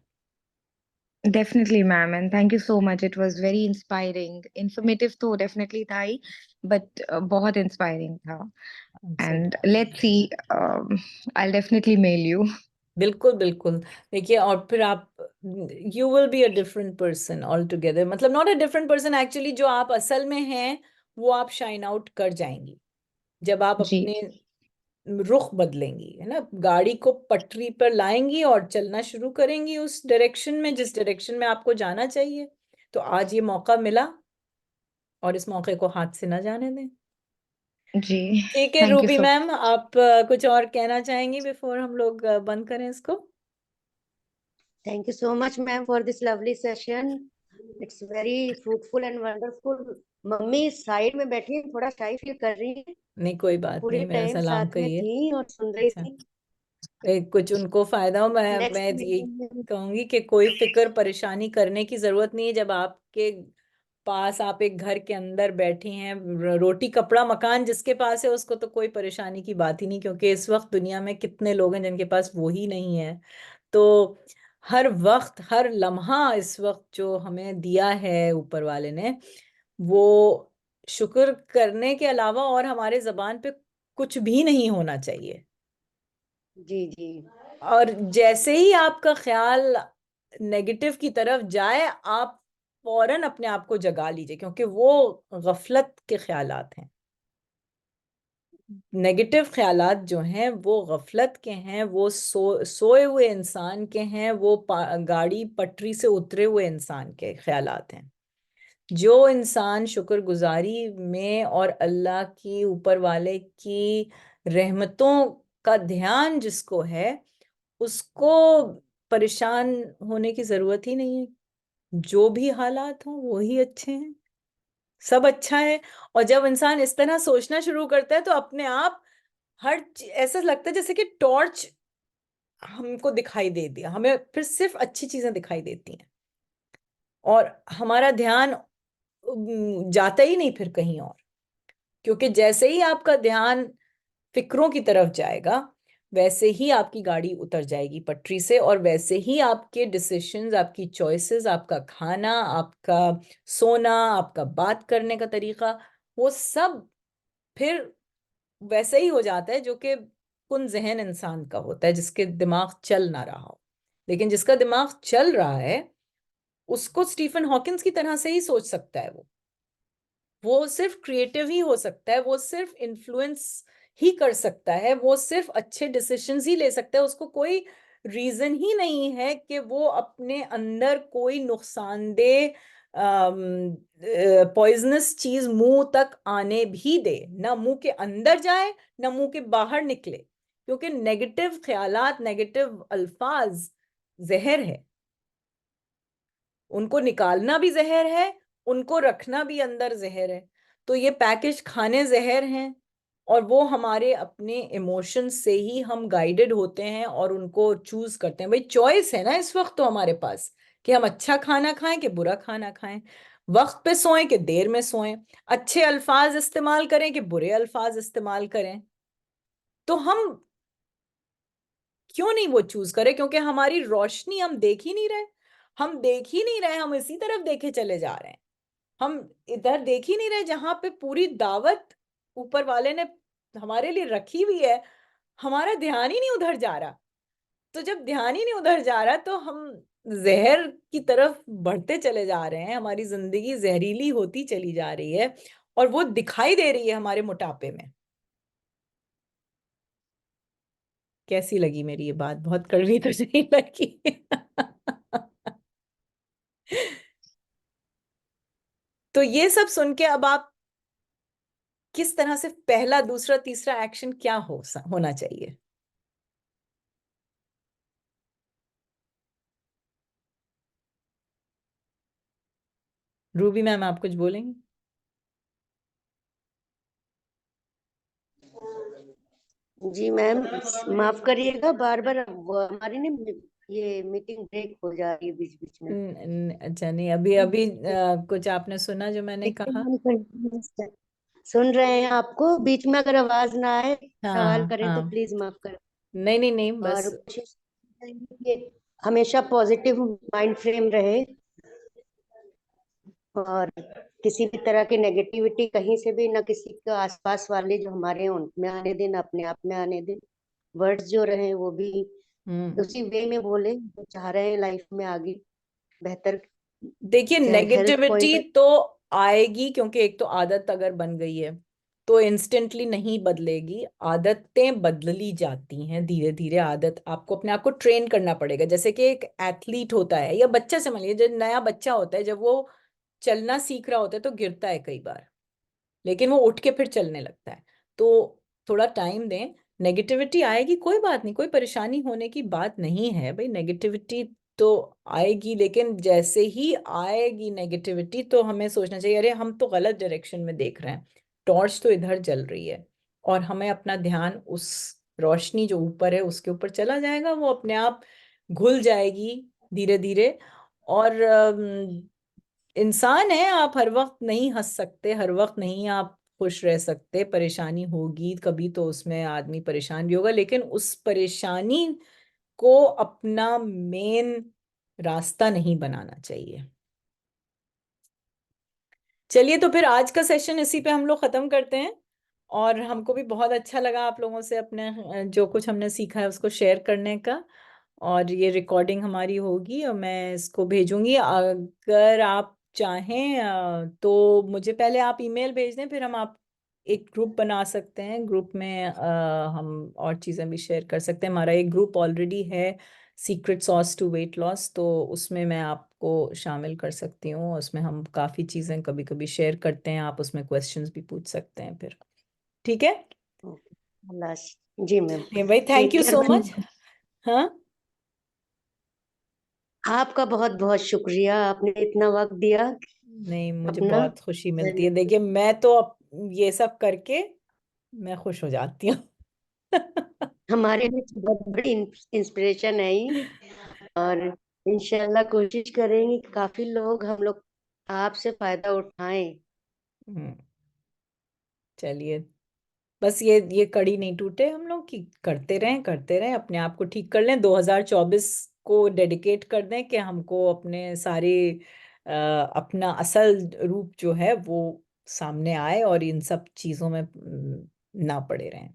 Definitely ma'am, and thank you so much, it was very inspiring. Informative तो डेफिनेटली था ही, बट बहुत इंस्पायरिंग था। चलिए, and let's see, I will definitely mail you. बिल्कुल बिल्कुल। देखिए, और फिर आप, you will be a different person altogether, मतलब not a different person actually, जो आप असल में हैं वो आप शाइन आउट कर जाएंगी जब आप जी, अपने रुख बदलेंगी, है ना, गाड़ी को पटरी पर लाएंगी और चलना शुरू करेंगी उस डायरेक्शन में जिस डायरेक्शन में आपको जाना चाहिए। तो आज ये मौका मिला और इस मौके को हाथ से ना जाने दें। जी, ठीक है thank you Ruby so ma'am, आप कुछ और कहना चाहेंगी बिफोर हम लोग बंद करें इसको? Thank you so much, ma'am, for this lovely session. It's very fruitful and wonderful. Mummy side में बैठी हैं, थोड़ा शाई फील कर रही है। नहीं, कोई बात पूरे नहीं, मेरा टाइम सलाम साथ में कहिए। थी और सुन रही अच्छा, थी। कुछ उनको फायदा हो। मैं नेक्स्ट ये मीटिंग में कहूंगी कि कोई फिक्र परेशानी करने की जरूरत नहीं है। जब आपके पास, आप एक घर के अंदर बैठी हैं, रोटी कपड़ा मकान जिसके पास है उसको तो कोई परेशानी की बात ही नहीं, क्योंकि इस वक्त दुनिया में कितने लोग हैं जिनके पास वो ही नहीं है। तो हर वक्त, हर लम्हा इस वक्त जो हमें दिया है ऊपर वाले ने, वो शुक्र करने के अलावा और हमारे जबान पे कुछ भी नहीं होना चाहिए। जी जी और जैसे ही आपका ख्याल नेगेटिव की तरफ जाए, आप फौरन अपने आप को जगा लीजिए, क्योंकि वो गफलत के ख्यालात हैं। नेगेटिव ख्यालात जो हैं वो गफलत के हैं, वो सोए हुए इंसान के हैं, वो गाड़ी पटरी से उतरे हुए इंसान के ख्यालात हैं। जो इंसान शुक्रगुजारी में और अल्लाह की, ऊपर वाले की रहमतों का ध्यान जिसको है, उसको परेशान होने की जरूरत ही नहीं है। जो भी हालात हों वो ही अच्छे हैं, सब अच्छा है। और जब इंसान इस तरह सोचना शुरू करता है तो अपने आप ऐसा लगता है जैसे कि टॉर्च हमको दिखाई दे दिया, हमें फिर सिर्फ अच्छी चीजें दिखाई देती हैं, और हमारा ध्यान जाता ही नहीं फिर कहीं और। क्योंकि जैसे ही आपका ध्यान फिक्रों की तरफ जाएगा, वैसे ही आपकी गाड़ी उतर जाएगी पटरी से, और वैसे ही आपके डिसीशंस, आपकी चॉइसेस, आपका खाना, आपका सोना, आपका बात करने का तरीका, वो सब फिर वैसे ही हो जाता है जो कि कुन जहन इंसान का होता है, जिसके दिमाग चल ना रहा हो। लेकिन जिसका दिमाग चल रहा है, उसको स्टीफन हॉकिंस की तरह से ही सोच सकता है। वो सिर्फ क्रिएटिव ही हो सकता है, वो सिर्फ इन्फ्लुएंस ही कर सकता है, वो सिर्फ अच्छे डिसीजंस ही ले सकता है। उसको कोई रीजन ही नहीं है कि वो अपने अंदर कोई नुकसानदेह पॉइजनस चीज मुंह तक आने भी दे, ना मुंह के अंदर जाए ना मुंह के बाहर निकले, क्योंकि नेगेटिव ख्यालात, नेगेटिव अल्फाज जहर है। उनको निकालना भी जहर है, उनको रखना भी अंदर जहर है। तो ये पैकेज खाने जहर हैं, और वो हमारे अपने इमोशन से ही हम गाइडेड होते हैं और उनको चूज करते हैं। भाई चॉइस है ना इस वक्त तो हमारे पास, कि हम अच्छा खाना खाएं कि बुरा खाना खाएं, वक्त पे सोएं कि देर में सोएं, अच्छे अल्फाज इस्तेमाल करें कि बुरे अल्फाज इस्तेमाल करें। तो हम क्यों नहीं वो चूज करें? क्योंकि हमारी रोशनी हम देख ही नहीं रहे, हम देख ही नहीं रहे, हम इसी तरफ देखे चले जा रहे हैं, हम इधर देख ही नहीं रहे जहां पे पूरी दावत ऊपर वाले ने हमारे लिए रखी हुई है, हमारा ध्यान ही नहीं उधर जा रहा। तो जब ध्यान ही नहीं उधर जा रहा तो हम जहर की तरफ बढ़ते चले जा रहे हैं, हमारी जिंदगी जहरीली होती चली जा रही है, और वो दिखाई दे रही है हमारे मोटापे में। कैसी लगी मेरी ये बात? बहुत कड़वी तो नहीं लगी? तो ये सब सुन के अब आप किस तरह से पहला दूसरा तीसरा एक्शन क्या होना चाहिए? रूबी मैम, आप कुछ बोलेंगे? जी मैम, माफ करिएगा, बार बार हमारी ना ये मीटिंग ब्रेक हो जा रही है बीच बीच में। अच्छा, नहीं, अभी अभी कुछ आपने सुना जो मैंने देखिए कहा? सुन रहे हैं आपको, बीच में अगर आवाज ना आए, सवाल हाँ करें तो हाँ, प्लीज माफ करें। नहीं नहीं नहीं, और बस। कोशिश करेंगे कि हमेशा पॉजिटिव माइंड फ्रेम रहे, और किसी भी तरह की नेगेटिविटी कहीं से भी, ना किसी के आसपास वाले जो हमारे हैं उनमें आने दें, ना अपने आप में आने दें। वर्ड्स जो रहे वो भी उसी वे में बोले जो चाह रहे हैं लाइफ में आगे बेहतर, देखिए, चाहे हेल्थ नेगेटिविटी पॉइंट। तो आएगी, क्योंकि एक तो आदत अगर बन गई है तो इंस्टेंटली नहीं बदलेगी, आदतें बदली जाती हैं धीरे धीरे। आदत आपको अपने आप को ट्रेन करना पड़ेगा, जैसे कि एक एथलीट होता है या बच्चा, समझ लीजिए जो नया बच्चा होता है, जब वो चलना सीख रहा होता है तो गिरता है कई बार, लेकिन वो उठ के फिर चलने लगता है। तो थोड़ा टाइम दें, नेगेटिविटी आएगी, कोई बात नहीं, कोई परेशानी होने की बात नहीं है भाई। नेगेटिविटी तो आएगी, लेकिन जैसे ही आएगी नेगेटिविटी तो हमें सोचना चाहिए, अरे हम तो गलत डायरेक्शन में देख रहे हैं, टॉर्च तो इधर जल रही है, और हमें अपना ध्यान उस रोशनी जो ऊपर है उसके ऊपर चला जाएगा, वो अपने आप घुल जाएगी धीरे धीरे। और इंसान है, आप हर वक्त नहीं हंस सकते, हर वक्त नहीं आप खुश रह सकते, परेशानी होगी कभी तो उसमें आदमी परेशान भी होगा, लेकिन उस परेशानी को अपना मेन रास्ता नहीं बनाना चाहिए। चलिए, तो फिर आज का सेशन इसी पे हम लोग खत्म करते हैं, और हमको भी बहुत अच्छा लगा आप लोगों से अपने जो कुछ हमने सीखा है उसको शेयर करने का। और ये रिकॉर्डिंग हमारी होगी और मैं इसको भेजूंगी, अगर आप चाहें तो मुझे पहले आप ईमेल भेज दें, फिर हम आप एक ग्रुप बना सकते हैं, ग्रुप में हम और चीज़ें भी शेयर कर सकते हैं। हमारा एक ग्रुप ऑलरेडी है, secret sauce to weight loss, तो उसमें मैं आपको शामिल कर सकती हूँ, उसमें हम काफ़ी चीज़ें कभी कभी शेयर करते हैं, आप उसमें क्वेश्चंस भी पूछ सकते हैं फिर। ठीक है? जी मैम, भाई, thank take you care so ma'am. Much. हाँ, आपका बहुत बहुत शुक्रिया, आपने इतना वक्त दिया नहीं, मुझे अपना। बहुत खुशी मिलती है, देखिए मैं तो ये सब करके मैं खुश हो जाती हूँ। हमारे लिए तो बहुत बड़ी इंस्पिरेशन है ही, और इंशाल्लाह कोशिश करेंगे कि काफी लोग हम लोग आपसे फायदा उठाएं। हम्म, चलिए, बस ये कड़ी नहीं टूटे हम लोग की, करते रहें करते रहें, अपने आप को ठीक कर लें, 2024 को डेडिकेट कर दें कि हमको अपने सारे अपना असल रूप जो है वो सामने आए, और इन सब चीज़ों में ना पड़े रहें।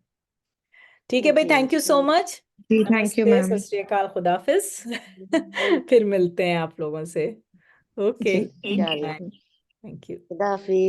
ठीक है भाई, जी थैंक यू सो मच। जी, थैंक यू नमस्ते, सत मैम। श्री अकाल, खुदाफिज। फिर मिलते हैं आप लोगों से। ओके, जी, थैंक चलो, यू। Thank you. खुदा हाफिज।